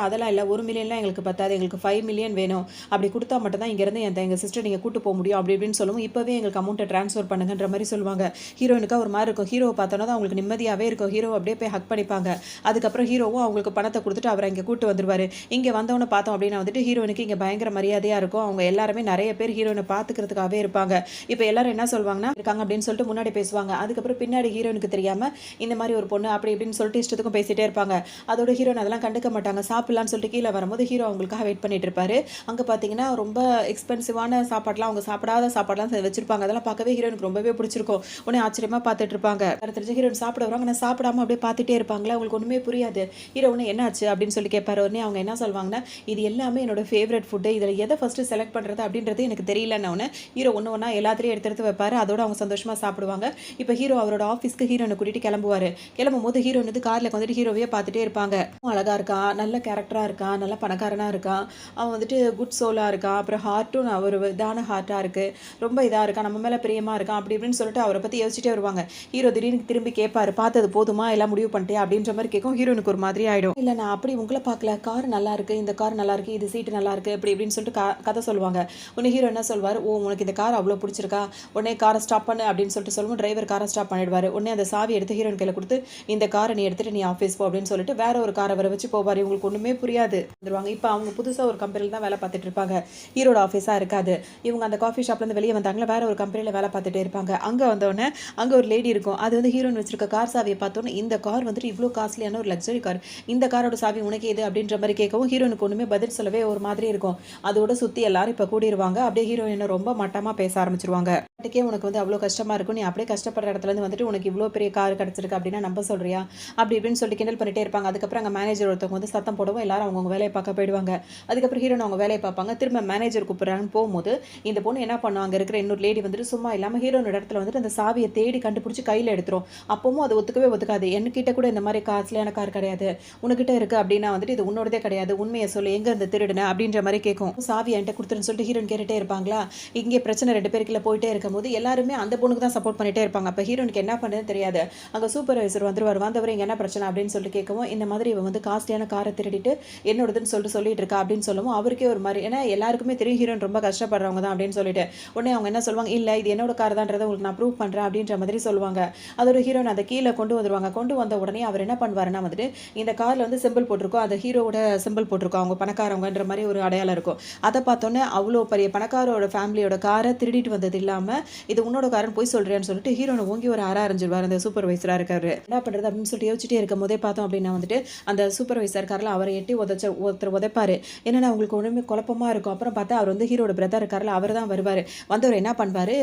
அதெல்லாம் இல்லை, 1 மில்லியன்லாம் எங்களுக்கு பத்தாது, எங்களுக்கு 5 மில்லியன் வேணும், அப்படி கொடுத்தா மட்டும் தான் இங்கேருந்து எங்கள் சிஸ்டர் நீங்கள் கூட்டு போக முடியும் அப்படி இப்படின்னு சொல்லுவோம். இப்போவே எங்களுக்கு அமௌண்ட்டை ட்ரான்ஸ்ஃபர் பண்ணுங்கன்ற மாதிரி சொல்லுவாங்க. ஹீரோயினுக்கா ஒரு மாதிரி இருக்கும். ஹீரோவை பார்த்தோன்னா தான் அவங்களுக்கு நிம்மதியாகவே இருக்கும். ஹீரோ அப்படியே போய் ஹக் பண்ணிப்பாங்க. அதுக்கப்புறம் ஹீரோவும் அவங்களுக்கு பணத்தை கொடுத்துட்டு அவரை இங்கே கூட்டு வந்துருவார். இங்கே வந்தவொன்னு பார்த்தோம் அப்படின்னா வந்துட்டு ஹீரோயினுக்கு இங்கே பயங்கர மரியாதையாக இருக்கும். அவங்க எல்லாருமே நிறைய பேர் ஹீரோயினை பார்த்துக்கிறதுக்காகவே இருப்பாங்க. இப்போ எல்லாரும் என்ன சொல்லுவாங்கன்னா இருக்காங்க அப்படின்னு சொல்லிட்டு முன்னாடி பேசுவாங்க. அதுக்கப்புறம் பின்னாடி ஹீரோயினுக்கு தெரியாமல் இந்த மாதிரி ஒரு பொண்ணு அப்படி இப்படின்னு சொல்லிட்டு இஷ்டத்துக்கும் பேசிகிட்டே இருப்பாங்க. அதோட ஹீரோயின் அதெல்லாம் கண்டுக்க மாட்டாங்க. சாப்பிடலான்னு சொல்லிட்டு கீழே வரும்போது ஹீரோ அவங்களுக்காக வெயிட் பண்ணிட்டு இருப்பாரு. அங்கே பார்த்தீங்கன்னா ரொம்ப எக்ஸ்பென்சிவான சாப்பாடுலாம் அவங்க சாப்பிடாத சாப்பாடுலாம் வச்சிருப்பாங்க. அதெல்லாம் பார்க்கவே ஹீரோனுக்கு ரொம்பவே பிடிச்சிருக்கும். உடனே ஆச்சரியமா பார்த்துட்டு இருப்பாங்க. அடுத்து தெரிஞ்ச ஹீரோயின் சாப்பிட வருவாங்க. ஆனால் சாப்பிடாம அப்படியே பார்த்துட்டே இருப்பாங்களா, அவங்களுக்கு ஒன்றுமே புரியாது. ஹீரோ உடனே என்னாச்சு அப்படின்னு சொல்லி கேட்பாரு. உடனே அவங்க என்ன சொல்லுவாங்கன்னா, இது எல்லாமே என்னோட ஃபேவரட் ஃபுட்டு. இதில் எதை ஃபஸ்ட்டு செலக்ட் பண்ணுறது அப்படின்றது எனக்கு தெரியலன்னு உடனே ஹீரோ ஒன்று ஒன்றா எல்லாத்துலேயும் எடுத்து எடுத்து வைப்பாரு. அதோட அவங்க சந்தோஷமாக சாப்பிடுவாங்க. இப்போ ஹீரோ அவரோட ஆஃபீஸ்க்கு ஹீரோனை கூட்டிட்டு கிளம்புவார். கிளம்பும்போது ஹீரோயின் வந்து காரில் வந்துட்டு ஹீரோவையே பார்த்துட்டே இருப்பாங்க. அழகாக இருக்கான், நல்ல கேரக்டராக இருக்கான், நல்ல பணக்காரனாக இருக்கான், அவன் வந்துட்டு குட் சோலாக இருக்கான், அப்புறம் ஹார்ட்டும் ஒரு இதான ஹார்ட்டாக இருக்குது, ரொம்ப இதாக இருக்கான், நம்ம மேலே பிரியமாக இருக்கான் அப்படி இப்படின்னு சொல்லிட்டு அவரை பற்றி யோசிச்சுட்டே வருவாங்க. ஹீரோ திடீர்னு திரும்பி கேட்பாரு, பார்த்தது போதுமா, எல்லாம் முடிவு பண்ணிட்டே அப்படின்ற மாதிரி கேட்கும். ஹீரோனுக்கு ஒரு மாதிரி ஆகிடும். இல்லை நான் அப்படி உங்களை பார்க்கல, கார் நல்லா இருக்குது, இந்த கார் நல்லா இருக்குது, இது சீட்டு நல்லா இருக்குது அப்படி இப்படின்னு சொல்லிட்டு கதை சொல்லுவாங்க. உடனே ஹீரோ என்ன சொல்வார், ஓ உனக்கு இந்த கார் அவ்வளோ பிடிச்சிருக்கா, உடனே காரை ஸ்டாப் பண்ணு அப்படின்னு சொல்லிட்டு சொல்லுவோம். டிரைவர் காரை ஸ்டாப் பண்ணிடுவார். உடனே அந்த சாவி எடுத்து ஹீரோன் கையில் கொடுத்து, இந்த காரை நீ எடுத்துகிட்டு நீ ஆஃபீஸ் போ அப்படின்னு சொல்லிட்டு வேற ஒரு காரை வர வச்சு போவார். இவங்களுக்கு ஒன்றுமே புரியாது. வந்துருவாங்க. இப்போ அவங்க புதுசாக ஒரு கம்பெனியில் தான் வேலை பார்த்துட்டு இருப்பாங்க. ஹீரோட ஆஃபீஸாக இருக்காது. இவங்க அந்த காஃபி ஷாப்லேருந்து வெளியே வந்தாங்களா, வேற ஒரு கம்பெனியில் வேலை பார்த்துட்டே இருப்பாங்க. அங்கே வந்தோடனே அங்கே ஒரு லேடி இருக்கும். அது வந்து ஹீரோன் வச்சிருக்க கார் சாவியை பார்த்தோன்னே, இந்த கார் வந்துட்டு இவ்வளோ காஸ்ட்லியான ஒரு லக்ஸரி கார், இந்த காரோட சாவி உனக்கு இது அப்படின்ற மாதிரி கேட்கவும் ஹீரோனுக்கு ஒன்றுமே பதில் சொல்லவே ஒரு மாதிரி இருக்கும். அதோட சுற்றி எல்லாரும் இப்போ கூடிடுவாங்க. அப்படியே ஹீரோயினை ரொம்ப மட்டமாக பேச ஆரம்பிச்சிருவாங்க. அதுக்கே உனக்கு வந்து அவ்வளோ கஷ்டமாக இருக்கும், நீ அப்படியே கஷ்டப்படுற இடத்துலேருந்து வந்துட்டு உனக்கு இவ்வளோ பெரிய கார் கிடச்சிருக்கு அப்படின்னா நம்ப சொல்றியா அப்படி இப்படின்னு சொல்லி கிண்டல் பண்ணிட்டே இருப்பாங்க. அதுக்கப்புறம் அங்கே மேனேஜர் ஒருத்தவங்க வந்து சத்தம் போடவும் எல்லாரும் அவங்கவுங்க வேலையை பார்க்க போயிடுவாங்க. அதுக்கப்புறம் ஹீரோன் அவங்க வேலையை பார்ப்பாங்க. திரும்ப மேனேஜர் கூப்பிட்றாங்கன்னு போகும்போது இந்த பொண்ணு என்ன பண்ணுவாங்க, அங்கே இருக்கிற இன்னொரு லேடி வந்துட்டு சும்மா இல்லாமல் ஹீரோனோட இடத்துல வந்துட்டு அந்த சாவியை தேடி கண்டுபிடிச்சி கையில் எடுத்துரும். அப்பவும் அது ஒத்துக்கவே ஒத்துக்காது. என்கிட்ட கூட இந்த மாதிரி காஸ்ட்லியான கார் கிடையாது, உனக்கிட்ட இருக்குது அப்படின்னா வந்துட்டு இது உன்னோடதே கிடையாது, உண்மையை சொல்லு, எங்கே இருந்து திருடுன அப்படின்ற மாதிரி கேட்கும். சாவி என்கிட்ட கொடுத்துருன்னு சொல்லிட்டு ஹீரோன் கேட்டுட்டே இருப்பாங்களா. இங்கே பிரச்சனை ரெண்டு பேருக்குள்ள போயிட்டே இருக்கும்போது எல்லாருமே அந்த பொண்ணுக்கு தான் சப்போர்ட் பண்ணிட்டே இருப்பாங்க. அப்போ ஹீரோனுக்கு என்ன பண்ணுறதுன்னு தெரியாது. அங்கே சூப்பர்வைசர் வந்துருவார். வந்தவர் இங்கே என்ன பிரச்சனை அப்படின்னு சொல்லிட்டு கேட்கவும், இந்த மாதிரி இவன் வந்து காஸ்ட்லியான காரை திருடிட்டு என்னோடதுன்னு சொல்லிட்டு இருக்கா அப்படின்னு சொல்லவும் அவருக்கே ஒரு மாதிரி, ஏன்னா எல்லாருக்குமே தெரியும் ஹீரோன் ரொம்ப கஷ்டப்படுறவங்க தான் அப்படின்னு சொல்லிட்டு. உடனே அவங்க என்ன சொல்லுவாங்க, இல்லை இது என்னோட கார் தான்றதை உங்களுக்கு நான் ப்ரூவ் பண்ணுறேன் அப்படின்ற மாதிரி சொல்லுவாங்க. அதோட ஹீரோன் அதை கீழே கொண்டு வந்துருவாங்க. கொண்டு வந்த உடனே அவர் என்ன பண்ணுவாருன்னா வந்துட்டு, இந்த காரில் வந்து சிம்பிள் போட்டிருக்கோம், அந்த ஹீரோட சிம்பிள் போட்டிருக்கோம், அவங்க பணக்காரவங்கன்ற மாதிரி ஒரு அடையாளம் இருக்கும். அதை பார்த்தோன்னே அவ்வளோ பெரிய பணக்காரோட ஃபேமிலியோட காரை திருடிட்டு வந்தது இல்லாமல் இது உன்னோட காரன் போய் சொல்கிறேன்னு சொல்லிட்டு ஹீரோனை ஓங்கி ஒரு அரைஞ்சிருவார் அந்த சூப்பர்வைசராக இருக்காரு. என்ன பண்ணுறது அப்படின்னு சொல்லிட்டு யோசிச்சுட்டே இருக்கும் போதே பார்த்தோம் அப்படின்னா வந்துட்டு அந்த சூப்பர்வைசர் காரில் அவரை எட்டி ஒருத்தர் உதைப்பாரு. என்னென்னா அவங்களுக்கு ஒன்றுமே குழப்பமாக இருக்கும். அப்புறம் பார்த்தா அவர் வந்து ஹீரோட பிரதர் இருக்காரில் அவர் தான் வருவார். வந்தவர் என்ன பண்ணுவார்,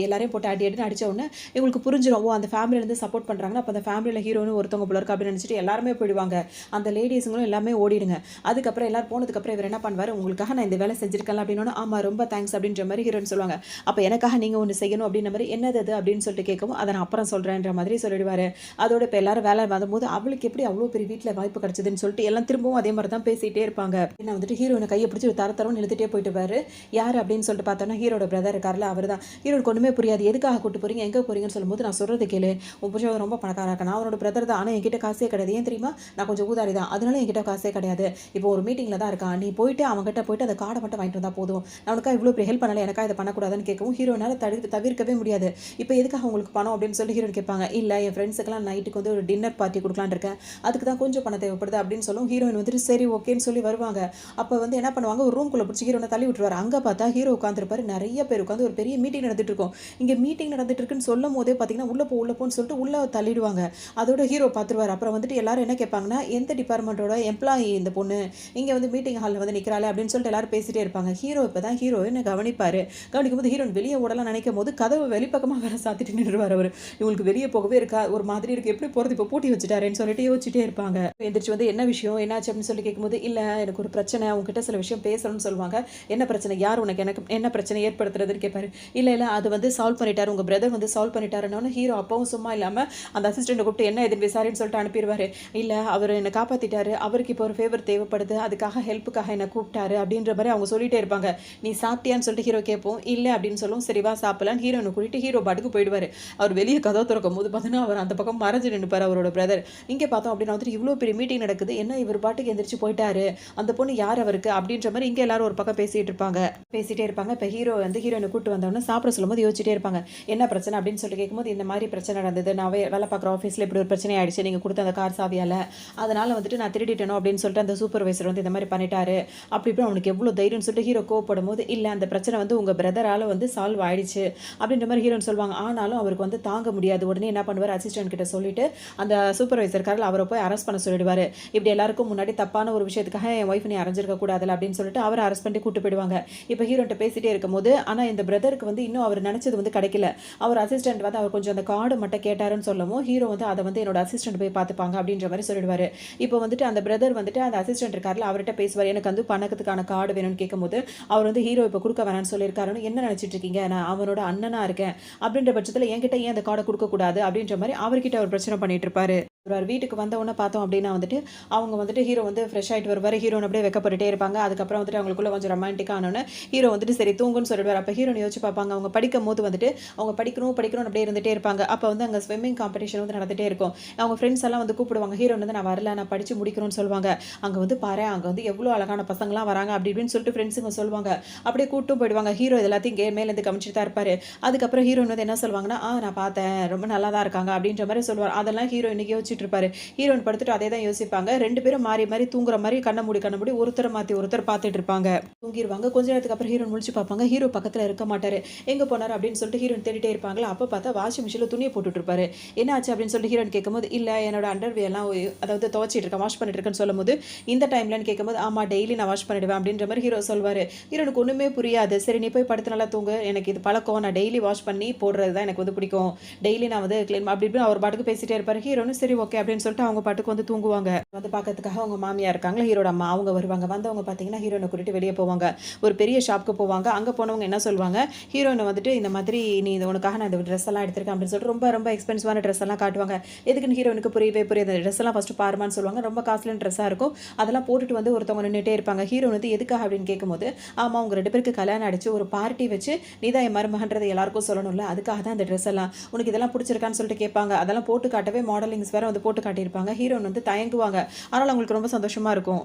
எல்லாரையும் போட்டு அடின்னு அடித்த உடனே இவங்களுக்கு புரிஞ்சிடும், ஓ அந்த ஃபேமிலியிலேருந்து சப்போர்ட் பண்ணுறாங்கன்னா அப்போ அந்த ஃபேமிலியில் ஹீரோன்னு ஒருத்தவங்க போல இருக்கு அப்படின்னு நினச்சிட்டு எல்லாருமே போயிடுவாங்க. அந்த லேடிஸுங்களும் எல்லாமே ஓடிடுங்க. அதுக்கப்புறம் எல்லாரும் போனதுக்கப்புறம் இவர் என்ன பண்ணுவார், உங்களுக்காக நான் இந்த வேலை செஞ்சிருக்கேன் அப்படின்னா, ஆமாம் ரொம்ப தேங்க்ஸ் அப்படின்ற மாதிரி ஹீரோன்னு சொல்லுவாங்க. அப்போ எனக்காக நீங்கள் ஒன்று செய்யணும் அப்படின்ற மாதிரி, என்னது அது அப்படின்னு சொல்லிட்டு கேட்கவும் அதை நான் அப்புறம் சொல்கிறேன்ற மாதிரி சொல்லிடுவார். அதோட இப்போ எல்லாரும் வேலை வரும்போது அவளுக்கு எப்படி அவ்வளோ பெரிய வீட்டில் வாய்ப்பு கிடைச்சதுன்னு சொல்லிட்டு எல்லாம் திரும்பவும் அதே மாதிரி தான் பேசிகிட்டே இருப்பாங்க. நான் வந்துட்டு ஹீரோனை கையை பிடிச்சி தரத்தரவும் நிறுத்திட்டே போயிட்டுவார். யார் அப்படின்னு சொல்லிட்டு பார்த்தோன்னா ஹீரோட பிரதர் இருக்கார்ல அவர் தான். ஹீரோனுக்கு ஒன்றுமே புரியாது, எதுக்காக கூட்டு போகிறீங்க, எங்கே போகிறீங்கன்னு சொல்லும்போது, நான் சொல்கிறது கேளு, உன் புருஷன் ரொம்ப பணக்காரா இருக்கா, நான் அவனோட பிரதர் தான், ஆனால் என்கிட்ட காசே கிடையாது, ஏன் தெரியுமா, நான் கொஞ்சம் ஊதாரி தான், அதனால என்கிட்ட காசே கிடையாது, இப்போ ஒரு மீட்டிங்கில் தான் இருக்கான், நீ போயிட்டு அவங்ககிட்ட போயிட்டு அந்த கார்டை மட்டும் வாங்கிட்டு வந்தால் போதும், நான் உனக்கா இவ்வளோ பெரிய ஹெல்ப் பண்ணல, எனக்கா இதை பண்ணக்கூடாதுன்னு கேட்கவும் ஹீரோனால் தவிர்க்கவே முடியாது. இப்போ எதுக்காக உங்களுக்கு பணம் அப்படின்னு சொல்லி ஹீரோன் கேட்பாங்க. இல்லை என் ஃப்ரெண்ட்ஸுக்கெல்லாம் நைட்டுக்கு வந்து ஒரு டின்னர் பார்ட்டி கொடுக்கலான்னு இருக்கேன், அதுக்கு தான் கொஞ்சம் பணம் தேவைப்படுது அப்படின்னு சொல்லும். ஹீரோயின் வந்துட்டு சரி ஓகேன்னு சொல்லி வருவாங்க. அப்போ வந்து என்ன பண்ணுவாங்க, ஒரு ரூம்குள்ளே பிடிச்சி ஹீரோனை தள்ளி விட்டுருவார். அங்கே பார்த்தா ஹீரோ உட்காந்துருப்பாரு, நிறைய பேர் உட்காந்து ஒரு பெரிய மீட்டிங் நடந்துட்டு இருக்கும். இங்கே மீட்டிங் நடந்துட்டு இருக்குன்னு சொல்லும் போதே பார்த்தீங்கன்னா உள்ள போன்னு சொல்லிட்டு உள்ள தள்ளிடுவாங்க. அதோட ஹீரோ பார்த்துருவார். அப்புறம் வந்துட்டு எல்லாரும் என்ன கேட்பாங்கன்னா, எந்த டிபார்ட்மெண்ட்டோட எம்ப்ளாயி இந்த பொண்ணு இங்கே வந்து மீட்டிங் ஹாலில் வந்து நிற்கிறாள் அப்படின்னு சொல்லிட்டு எல்லாரும் பேசிட்டே இருப்பாங்க. ஹீரோ இப்போ தான் ஹீரோயின் கவனிப்பார். கவனிக்கும் போது ஹீரோயின் வெளியே ஓடலாம் நினைக்கும் போது கதவு வெளிப்பக்கமாக வேற சாத்திட்டு நின்றுவார். அவர் இவங்களுக்கு வெளியே போகவே இருக்கா, ஒரு மாதிரி இருக்கு, எப்படி போகிறது, இப்போ பூட்டி வச்சுட்டாருன்னு சொல்லிட்டு யோசிச்சுட்டே இருப்பாங்க. எந்திரிச்சு வந்து என்ன விஷயம் என்னாச்சு அப்படின்னு சொல்லி கேட்கும்போது, இல்லை எனக்கு ஒரு பிரச்சனை, உங்ககிட்ட சில விஷயம் பேசணும்னு சொல்லுவாங்க. என்ன பிரச்சனை, யார் எனக்கு என்ன பிரச்சனை ஏற்படுத்துறதுன்னு கேட்பாரு. இல்லை அது வந்து சால்வ் பண்ணிட்டாரு, உங்கள் பிரதர் வந்து சால்வ் பண்ணிட்டாருன்னு ஹீரோ அப்பவும் சும்மா இல்லாமல் அந்த அசிஸ்டண்ட்டை கூப்பிட்டு என்ன எதுன்னு விசாரின்னு சொல்லிட்டு அனுப்பிடுவார். இல்லை அவர் என்னை காப்பாற்றிட்டாரு, அவருக்கு இப்போ ஒரு ஃபேவர் தேவைப்படுது, அதுக்காக ஹெல்ப்புக்காக என்னை கூப்பிட்டாரு அப்படின்ற மாதிரி அவங்க சொல்லிட்டே இருப்பாங்க. நீ சாப்பிட்டியான்னு சொல்லிட்டு ஹீரோ கேட்போம். இல்லை அப்படின்னு சொல்லுவோம். சரிவா சாப்பிடலான்னு ஹீரோனை கூட்டிட்டு ஹீரோ பாட்டுக்கு போயிடுவார். அவர் வெளியே கதவு திறக்கும் போது பார்த்தீங்கன்னா அவர் அந்த பக்கம் மறைஞ்சு நின்றுப்பார் அவரோட பிரதர். இங்கே பார்த்தோம் அப்படின்னா வந்துட்டு இவ்வளோ பெரிய மீட்டிங் நடக்குது, என்ன இவர் பாட்டுக்கு எந்திரிச்சு போயிட்டாரு, அந்த பொண்ணு யார் அவருக்கு அப்படின்ற மாதிரி இங்கே எல்லாரும் ஒரு பக்கம் பேசிகிட்டே இருப்பாங்க. இப்போ ஹீரோ வந்து ஹீரோனை கூட்டு வந்தவொடனே சாப்பிட சொல்லும்போது யோசிச்சுட்டே இருப்பாங்க. என்ன பிரச்சனை அப்படின்னு சொல்லி கேட்கும்போது, இந்த மாதிரி பிரச்சனை நடந்தது, நான் வேலை பார்க்குற ஆஃபீஸில் இப்படி ஒரு பிரச்சனை ஆயிடுச்சு நீங்கள் கொடுத்த அந்த கார் சாவியால், அதனால் வந்துட்டு நான் திருடிட்டேனோ அப்படின்னு சொல்லிட்டு அந்த சூப்பர்வைசர் வந்து இந்த மாதிரி பண்ணிட்டாரு அப்படி இப்படி அவனுக்கு எவ்வளோ தைரியம்னு சொல்லிட்டு ஹீரோ கோவப்படும் போது, இல்லை அந்த பிரச்சனை வந்து உங்கள் பிரதரால் வந்து சால்வ் ஆயிடுச்சு அப்படின்ற மாதிரி ஹீரோன்னு சொல்லுவாங்க. ஆனாலும் அவருக்கு வந்து தாங்க முடியாது. உடனே என்ன பண்ணுவார், அசிஸ்டன்ட் கிட்ட சொல்லிட்டு அந்த சூப்பர்வைசர் காரில் அவரை போய் அரெஸ்ட் பண்ண சொல்லிடுவார். இப்படி எல்லாருக்கும் முன்னாடி தப்பான ஒரு ஒரு விஷயத்துக்காக என் ஒய்ஃப் நீ அரைஞ்சிருக்க கூடாதுல அப்படின்னு சொல்லிட்டு அவரை அரெஸ்ட் பண்ணி கூட்டு போயிடுவாங்க. இப்போ ஹீரோன்ட்ட பேசிட்டே இருக்கும்போது ஆனால் இந்த பிரதருக்கு வந்து இன்னும் அவர் நினச்சது வந்து கிடைக்கல. அவர் அசிஸ்டன்ட் வந்து அவர் கொஞ்சம் அந்த கார்டு மட்டும் கேட்டாருன்னு சொல்லவும் ஹீரோ வந்து அதை வந்து என்னோட அசிஸ்டன்ட் போய் பார்த்துப்பாங்க அப்படின்ற மாதிரி சொல்லிடுவாரு. இப்போ வந்துட்டு அந்த பிரதர் வந்துட்டு அந்த அசிஸ்டன்ட் இருக்காருல அவர்கிட்ட பேசுவார். எனக்கு வந்து பணத்துக்கான கார்டு வேணும்னு கேட்கும்போது அவர் வந்து ஹீரோ இப்போ கொடுக்க வேணாம்னு சொல்லியிருக்காருன்னு என்ன நினச்சிட்டு இருக்கீங்க, நான் அவனோட அண்ணனா இருக்கேன் அப்படின்ற பட்சத்தில் என்கிட்ட ஏன் அந்த கார்டை கொடுக்கக்கூடாது அப்படின்ற மாதிரி அவர்கிட்ட அவர் பிரச்சனை பண்ணிட்டு இருப்பாரு. வீட்டுக்கு வந்த உடனே பார்த்தோம் அப்படின்னா வந்துட்டு அவங்க வந்துட்டு ஹீரோ வந்து ஃப்ரெஷ் ஆகிட்டு வருவார். ஹீரோன் அப்படியே வெக்கப்பட்டுட்டே இருப்பாங்க. அதுக்கப்புறம் வந்துட்டு அவங்களுக்குள்ள கொஞ்சம் ரொமான்டிக்காக ஆனோன்னே ஹீரோ வந்துட்டு சரி தூங்குன்னு சொல்லிடுவார். அப்போ ஹீரோன் யோசிச்சு பார்ப்பாங்க. அவங்க படிக்கும் போது வந்துட்டு அவங்க படிக்கணும் படிக்கணும் அப்படியே இருந்துகிட்டே இருப்பாங்க. அப்போ வந்து அங்கே ஸ்விம்மிங் காம்படிஷன் வந்து நடந்துகிட்டே இருக்கும். அவங்க ஃப்ரெண்ட்ஸ் எல்லாம் வந்து கூப்பிடுவாங்க. ஹீரோன் வந்து நான் வரல, நான் படித்து முடிக்கணும்னு சொல்லுவாங்க. அங்கே வந்து பாரு அங்கே வந்து எவ்வளோ அழகான பசங்களாம் வராங்க அப்படி இப்படின்னு சொல்லிட்டு ஃப்ரெண்ட்ஸுங்க சொல்லுவாங்க. அப்படியே கூட்டும் போயிடுவாங்க. ஹீரோ எல்லாத்தையும் மேலேருந்து கவனிச்சுட்டு தான் இருப்பார். அதுக்கப்புறம் ஹீரோன் வந்து என்ன சொல்லுவாங்கன்னா நான் பார்த்தேன் ரொம்ப நல்லா தான் இருக்காங்க அப்படின்ற மாதிரி சொல்லுவார். அதெல்லாம் ஹீரோ இன்னைக்கு யோசிச்சுட்டு இருப்பாரு. ஹீரோயின் படுத்துட்டு அதே தான் யோசிப்பாங்க. 2 பேரும் மாறி மாறி தூங்குற மாதிரி கண்ண மூடி ஒருத்தரை மாற்றி ஒருத்தர் பார்த்துட்டு இருப்பாங்க. தூங்கிடுவாங்க. கொஞ்ச நேரத்துக்கு அப்புறம் ஹீரோன் முழிச்சு பார்ப்பாங்க. ஹீரோ பக்கத்தில் இருக்க மாட்டார். எங்கே போனார் அப்படின்னு சொல்லிட்டு ஹீரோன் தேடிட்டே இருப்பாங்களா. அப்போ பார்த்தா வாஷிங் மிஷினில் துணியை போட்டுட்டு இருப்பாரு. என்ன ஆச்சு அப்படின்னு சொல்லிட்டு ஹீரோன் கேட்கும்போது இல்லை என்னோட அண்டர்வேர்லாம் அதாவது துவச்சிட்டு இருக்கேன் வாஷ் பண்ணிட்டு இருக்கேன்னு சொல்லும்போது இந்த டைம்லன்னு கேட்கும்போது ஆமாம் டெய்லி நான் வாஷ் பண்ணிடுவேன் அப்படின்ற மாதிரி ஹீரோ சொல்வார். ஹீரோனுக்கு ஒன்றுமே புரியாது. சரி நீ போய் படுத்து நல்லா தூங்கு, எனக்கு இது பழக்கம், நான் டெய்லி வாஷ் பண்ணி போடுறது தான் எனக்கு வந்து பிடிக்கும், டெய்லி நான் வந்து க்ளீன் அப்படி இப்படி அவர் பாட்டுக்கு பேசிட்டே இருப்பார். ஹீரோனும் சரி ஓகே அப்படின்னு சொல்லிட்டு அவங்க பாட்டுக்கு வந்து தூங்குவாங்க. வந்து பார்க்கறதுக்காக அவங்க மாமியா இருக்காங்களா ஹீரோட அம்மா அவங்க வருவாங்க. வந்தவங்க பார்த்தீங்கன்னா ஹீரோனை கூட்டிட்டு வெளியே போவாங்க. ஒரு பெரிய ஷாப்புக்கு போவாங்க. அங்கே போனவங்க என்ன சொல்லுவாங்க, ஹீரோனை வந்துட்டு இந்த மாதிரி நீ இது உனக்காக நான் இந்த ட்ரெஸ் எல்லாம் எடுத்திருக்கேன் அப்படின்னு சொல்லிட்டு ரொம்ப ரொம்ப எக்ஸ்பென்சிவான ட்ரெஸ் எல்லாம் காட்டுவாங்க. எதுக்குன்னு ஹீரோனுக்கு புரியவே புரியாது. ட்ரெஸ் எல்லாம் ஃபர்ஸ்ட் பாருமான்னு சொல்லுவாங்க. ரொம்ப காஸ்ட்லியான ட்ரெஸ்ஸாக இருக்கும். அதெல்லாம் போட்டுட்டு வந்து ஒருத்தவங்க நின்றுட்டே இருப்பாங்க. ஹீரோன் வந்து எதுக்காக அப்படின்னு கேட்கும்போது ஆமாம் அவங்க 2 பேருக்கு கல்யாணம் அடிச்சு ஒரு பார்ட்டி வச்சு நீதான் என் மருமகன்றது எல்லாருக்கும் சொல்லணும்ல, அதுக்காக தான் அந்த ட்ரெஸ் எல்லாம் உனக்கு இதெல்லாம் பிடிச்சிருக்கான்னு சொல்லிட்டு கேட்பாங்க. அதெல்லாம் போட்டு காட்டவே மாடலிங்ஸ் வேற வந்து போட்டு காட்டியிருப்பாங்க. ஹீரோன் வந்து தயங்குவாங்க. ஆனால் அவங்களுக்கு ரொம்ப சந்தோஷமா இருக்கும்.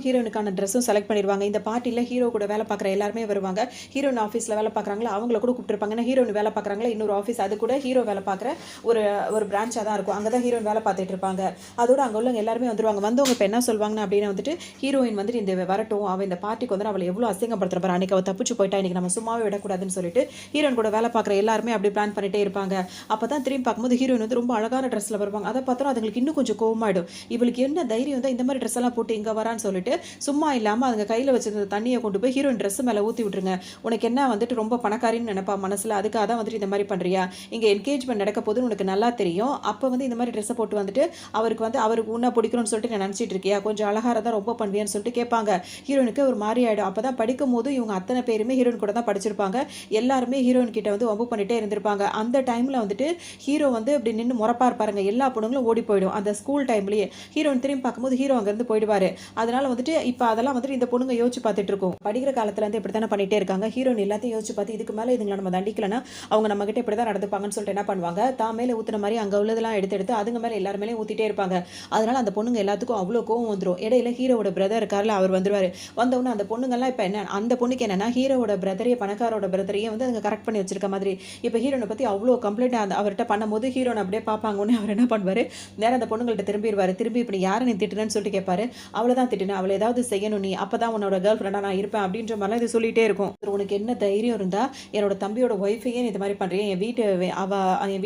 ஹீரோனுக்கான ட்ரெஸ்ஸும் செலக்ட் பண்ணிடுவாங்க. இந்த பார்ட்டியில் ஹீரோ கூட வேலை பார்க்குற எல்லாருமே வருவாங்க. ஹீரோன் ஆஃபீஸில் வேலை பார்க்குறாங்களா அவங்கள கூட கூப்பிட்டுருப்பாங்க. ஏன்னா ஹீரோன் வேலை பார்க்குறாங்களா இன்னொரு ஆஃபீஸ், அது கூட ஹீரோ வேலை பார்க்குற ஒரு ஒரு பிரான்ச்சாக தான் இருக்கும். அங்கே தான் ஹீரோயின் வேலை பார்த்துட்டு இருப்பாங்க. அதோட அங்கே உள்ளவங்க எல்லாருமே வந்துருவாங்க. வந்தவங்க இப்போ என்ன சொல்லுவாங்கன்னா அப்படின்னு வந்துட்டு ஹீரோயின் வந்துட்டு இந்த வரட்டும், அவள் இந்த பார்ட்டிக்கு வந்து அவளை எவ்வளோ அசிங்கப்படுத்துறப்பாரு, அன்றைக்கி அவள் தப்பிச்சு போயிட்டா, இன்றைக்கி நம்ம சும்மாவே விடக்கூடாதுன்னு சொல்லிட்டு ஹீரோயின் கூட வேலை பார்க்குற எல்லாருமே அப்படி பிளான் பண்ணிட்டே இருப்பாங்க. அப்போ தான் திரும்பி பார்க்கும்போது ஹீரோயின் வந்து ரொம்ப அழகான ட்ரெஸ்ஸில் வருவாங்க. அதை பார்த்தா அதுங்களுக்கு இன்னும் கொஞ்சம் கோவமாயிடும். இவளுக்கு என்ன தைரியம் தான் இந்த மாதிரி ட்ரெஸ் எல்லாம் போட்டு இங்கே வரான்னு சொல்லிட்டு சும்மா இல்லாமல் அதுங்க கையில் வச்சிருந்த தண்ணியை கொண்டு போய் ஹீரோயின் ட்ரெஸ் மேலே ஊற்றி விட்டுருங்க. உனக்கு என்ன வந்துட்டு ரொம்ப பணக்காரின்னு நினைப்பா மனசில், அதுக்காக தான் வந்துட்டு இந்த மாதிரி பண்ணுறியா, இங்கே என்கேஜ்மெண்ட் நடக்க போதுன்னு உனக்கு நல்லா தெரியும், அப்போ வந்து இந்த மாதிரி ட்ரெஸ்ஸை போட்டு வந்துட்டு அவருக்கு உன்ன பிடிக்கணும்னு சொல்லிட்டு நான் நினச்சிட்டு இருக்கியா, கொஞ்சம் அழகாக தான் ரொம்ப பண்ணுவியான்னு சொல்லிட்டு கேட்பாங்க. ஹீரோனுக்கு ஒரு மாதிரி ஆகிடும். அப்போ தான் படிக்கும் போது இவங்க அத்தனை பேருமே ஹீரோயின் கூட தான் படிச்சிருப்பாங்க. எல்லாருமே ஹீரோயின் கிட்ட வந்து வம்பு பண்ணிட்டே இருந்திருப்பாங்க. அந்த டைமில் வந்துட்டு ஹீரோ வந்து இப்படி நின்று முறப்பா இருப்பாருங்க. எல்லா பொண்ணுங்களும் ஓடி போயிடும் அந்த ஸ்கூல் டைம்லேயே. ஹீரோயின் திரும்பி பார்க்கும்போது ஹீரோ அங்கேருந்து போயிடுவார். அதனால வந்துட்டு இப்போ அதெல்லாம் வந்துட்டு இந்த பொண்ணுங்க யோசிச்சு பார்த்துட்டு இருக்கும். படிக்கிற காலத்துல இருந்து இப்படி தானே பண்ணிட்டே இருக்காங்க. ஹீரோயின் எல்லாத்தையும் யோசிச்சு பார்த்து இதுக்கு மேலே இதுங்களை நம்ம தண்டிக்கலன்னா அவங்க நம்ம கிட்ட இப்படி தான் நடந்துப்பாங்கன்னு சொல்லிட்டு என்ன பண்ணுவாங்க, தான் மேலே ஊற்றுன மாதிரி அங்கே உள்ளதெல்லாம் எடுத்து அதுங்க மேலே எல்லாரும் மேலேயும் ஊற்றிட்டே இருப்பாங்க. அதனால அந்த பொண்ணுங்க எல்லாத்துக்கும் அவ்வளோ கோவம் வந்துடும். இடையில ஹீரோட பிரதர் இருக்கார்ல அவர் வந்துருவார். வந்தவுடனே அந்த பொண்ணுங்கள்லாம் இப்போ என்ன அந்த பொண்ணுக்கு என்னன்னா ஹீரோட பிரதரையே பணக்காரோட பிரதரையே வந்து அதுங்க கரெக்ட் பண்ணி வச்சிருக்க மாதிரி. இப்போ ஹீரோனை பற்றி அவ்வளோ கம்ப்ளைண்ட் அவர்கிட்ட பண்ணும்போது ஹீரோனை அப்படியே பார்ப்பாங்க. உடனே அவர் என்ன பண்ணுவார், நேரம் அந்த பொண்ணுங்கள்ட்ட திரும்பிடுவார். திரும்பி இப்படி யாரை நீ திட்டுனேன்னு சொல்லிட்டு கேட்பாரு. அவ்வளோதான் திட்டுனேன், அவளை ஏதாவது செய்யணும், நீ அப்போ தான் உன்னோட கேர்ள் ஃப்ரெண்டாக நான் இருப்பேன் அப்படின்ற மாதிரிலாம் இது சொல்லிகிட்டே இருக்கும். உனக்கு என்ன தைரியம் இருந்தால் என்னோட தம்பியோட ஒய்ஃபையே இது மாதிரி பண்ணுறேன், என்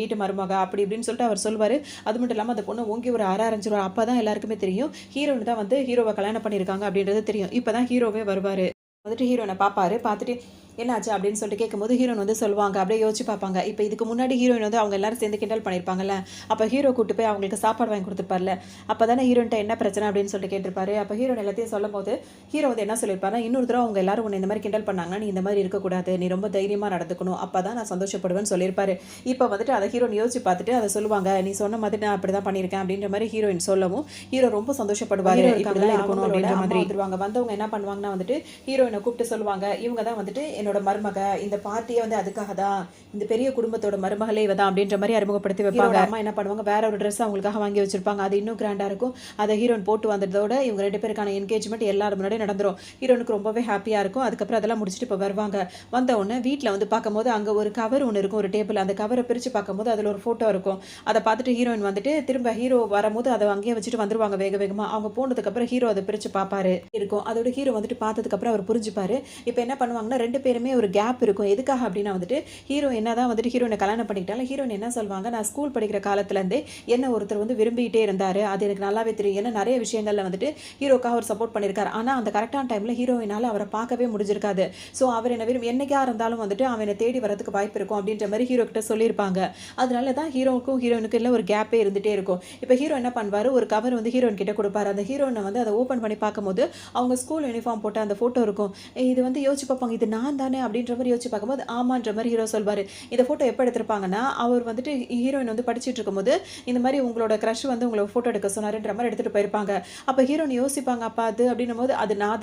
வீட்டு மருமக அப்படி இப்படின்னு சொல்லிட்டு அவர் சொல்வார். அது மட்டும் இல்லாமல் அந்த பொண்ணு ஓங்கி ஒரு அரைஞ்சிருவார். அப்போ தான் எல்லாருக்குமே தெரியும் ஹீரோன்னு தான் வந்து ஹீரோவை கல்யாணம் பண்ணியிருக்காங்க அப்படின்றது தெரியும். இப்போ தான் ஹீரோவே வருவார். வந்துட்டு ஹீரோனை பார்ப்பாரு. பார்த்துட்டு என்னாச்சு அப்படின்னு சொல்லிட்டு கேட்கும்போது ஹீரோன் வந்து சொல்லுவாங்க. அப்படியே யோசிச்சு பார்ப்பாங்க. இப்போ இதுக்கு முன்னாடி ஹீரோயின் வந்து அவங்க எல்லாரும் சேர்ந்து கிண்டல் பண்ணியிருப்பாங்கல்ல, அப்போ ஹீரோ கூட்டு போய் அவங்களுக்கு சாப்பாடு வாங்கி கொடுத்துருப்பார்ல, அப்போ தானே ஹீரோன்ட்ட என்ன பிரச்சனை அப்படின்னு சொல்லிட்டு கேட்டிருப்பாரு. அப்போ ஹீரோன் எல்லாத்தையும் சொல்லும் போது ஹீரோ வந்து என்ன சொல்லியிருப்பாருன்னா, இன்னொரு தடவை அவங்க எல்லாரும் உன்னை இந்த மாதிரி கிண்டல் பண்ணாங்கன்னா நீ இந்த மாதிரி இருக்கக்கூடாது, நீ ரொம்ப தைரியமாக நடந்துக்கணும், அப்போ தான் நான் சந்தோஷப்படுவேன்னு சொல்லியிருப்பாரு. இப்போ வந்துட்டு அதை ஹீரோன் யோசிச்சு பார்த்துட்டு அதை சொல்லுவாங்க, நீ சொன்ன மாதிரி நான் அப்படி தான் பண்ணியிருக்கேன் அப்படின்ற மாதிரி ஹீரோயின் சொல்லவும் ஹீரோ ரொம்ப சந்தோஷப்படுவார். இப்படிதான் இருக்கணும் அப்படின்ற மாதிரி வந்துருவாங்க. வந்தவங்க என்ன பண்ணுவாங்கன்னா வந்துட்டு ஹீரோயினை கூப்பிட்டு சொல்லுவாங்க, இவங்க தான் வந்துட்டு என்னோட மருமக, இந்த பார்ட்டியே வந்து அதுக்காக தான், இந்த பெரிய குடும்பத்தோட மருமகளே இவ தான் அப்படின்ற மாதிரி அறிமுகப்படுத்தி வைப்பாங்க. அம்மா என்ன பண்ணுவாங்க, வேற ஒரு ட்ரெஸ் அவங்களுக்காக வாங்கி வச்சிருப்பாங்க. அது இன்னும் கிராண்டா இருக்கும். அதை ஹீரோயின் போட்டு வந்ததோட இவங்க 2 பேருக்கான என்கேஜ்மெண்ட் எல்லாரும் முன்னாடி நடந்துரும். ஹீரோனுக்கு ரொம்பவே ஹாப்பியா இருக்கும். அதுக்கப்புறம் அதெல்லாம் முடிச்சுட்டு இப்போ வருவாங்க. வந்த உடனே வீட்டில் வந்து பார்க்கும்போது அங்கே ஒரு கவர் ஒன்று இருக்கும், ஒரு டேபிள். அந்த கவரை பிரித்து பார்க்கும்போது அதில் ஒரு ஃபோட்டோ இருக்கும். அதை பார்த்துட்டு ஹீரோயின் வந்துட்டு திரும்ப ஹீரோ வரும்போது அதை அங்கேயே வச்சுட்டு வந்துருவாங்க வேக வேகமாக. அவங்க போனதுக்கப்புறம் ஹீரோ அதை பிரித்து பார்ப்பாரு இருக்கும். அதோட ஹீரோ வந்துட்டு பார்த்ததுக்கப்புறம் அவர் புரிஞ்சு புரிஞ்சுப்பாரு. இப்போ என்ன பண்ணுவாங்கன்னா 2 பேருமே ஒரு கேப் இருக்கும். எதுக்காக அப்படின்னா வந்துட்டு ஹீரோ என்னதான் வந்துட்டு ஹீரோயின கல்யாணம் பண்ணிக்கிட்டாலும் ஹீரோயின் என்ன சொல்வாங்க, நான் ஸ்கூல் படிக்கிற காலத்துலேருந்தே என்ன ஒருத்தர் வந்து விரும்பிக்கிட்டே இருந்தாரு. அது எனக்கு நல்லாவே தெரியும். ஏன்னா நெறைய விஷயங்கள்ல வந்துட்டு ஹீரோக்காக அவர் சப்போர்ட் பண்ணியிருக்காரு. ஆனா அந்த கரெக்டான டைம்ல ஹீரோயினால அவர பார்க்கவே முடிஞ்சிருக்காது. ஸோ அவர் என்ன என்னைக்கா இருந்தாலும் வந்துட்டு அவன் என்ன தேடி வரதுக்கு வாய்ப்பு இருக்கும் அப்படின்ற மாரி ஹீரோ கிட்ட சொல்லியிருப்பாங்க. அதனால தான் ஹீரோவுக்கும் ஹீரோயினுக்கும் இல்ல ஒரு கேப்பே இருந்துட்டே இருக்கும். இப்ப ஹீரோ என்ன பண்ணுவாரு, ஒரு கவர் வந்து ஹீரோயின் கிட்ட குடுப்பாரு. அந்த ஹீரோயின வந்து அத ஓப்பன் பண்ணி பார்க்கும்போது, அவங்க ஸ்கூல் யூனிஃபார்ம் போட்ட அந்த ஃபோட்டோ இருக்கும். இது வந்து யோசிச்சு பார்ப்பாங்க. இது நான் தானே அப்படின்ற மாரி யோசிச்சு பார்க்கும்போது, ஆமான்ற மாரி ஹீரோ சொல்வாரு. இந்த ஃபோட்டோ எப்ப எடுத்திருப்பாங்கன்னா, அவர் வந்துட்டு ஹீரோயின் வந்து படிச்சுட்டு இருக்கும்போது, இந்த மாரி உங்களோட கிரஷ் வந்து உங்கள ஃபோட்டோ எடுக்க சொன்னாருன்ற மாரி எடுத்துட்டு போயிருப்பாங்க. அப்ப ஹீரோயின் யோசிப்பாங்க, அப்ப அது அப்படின்னும்போது, அது நான்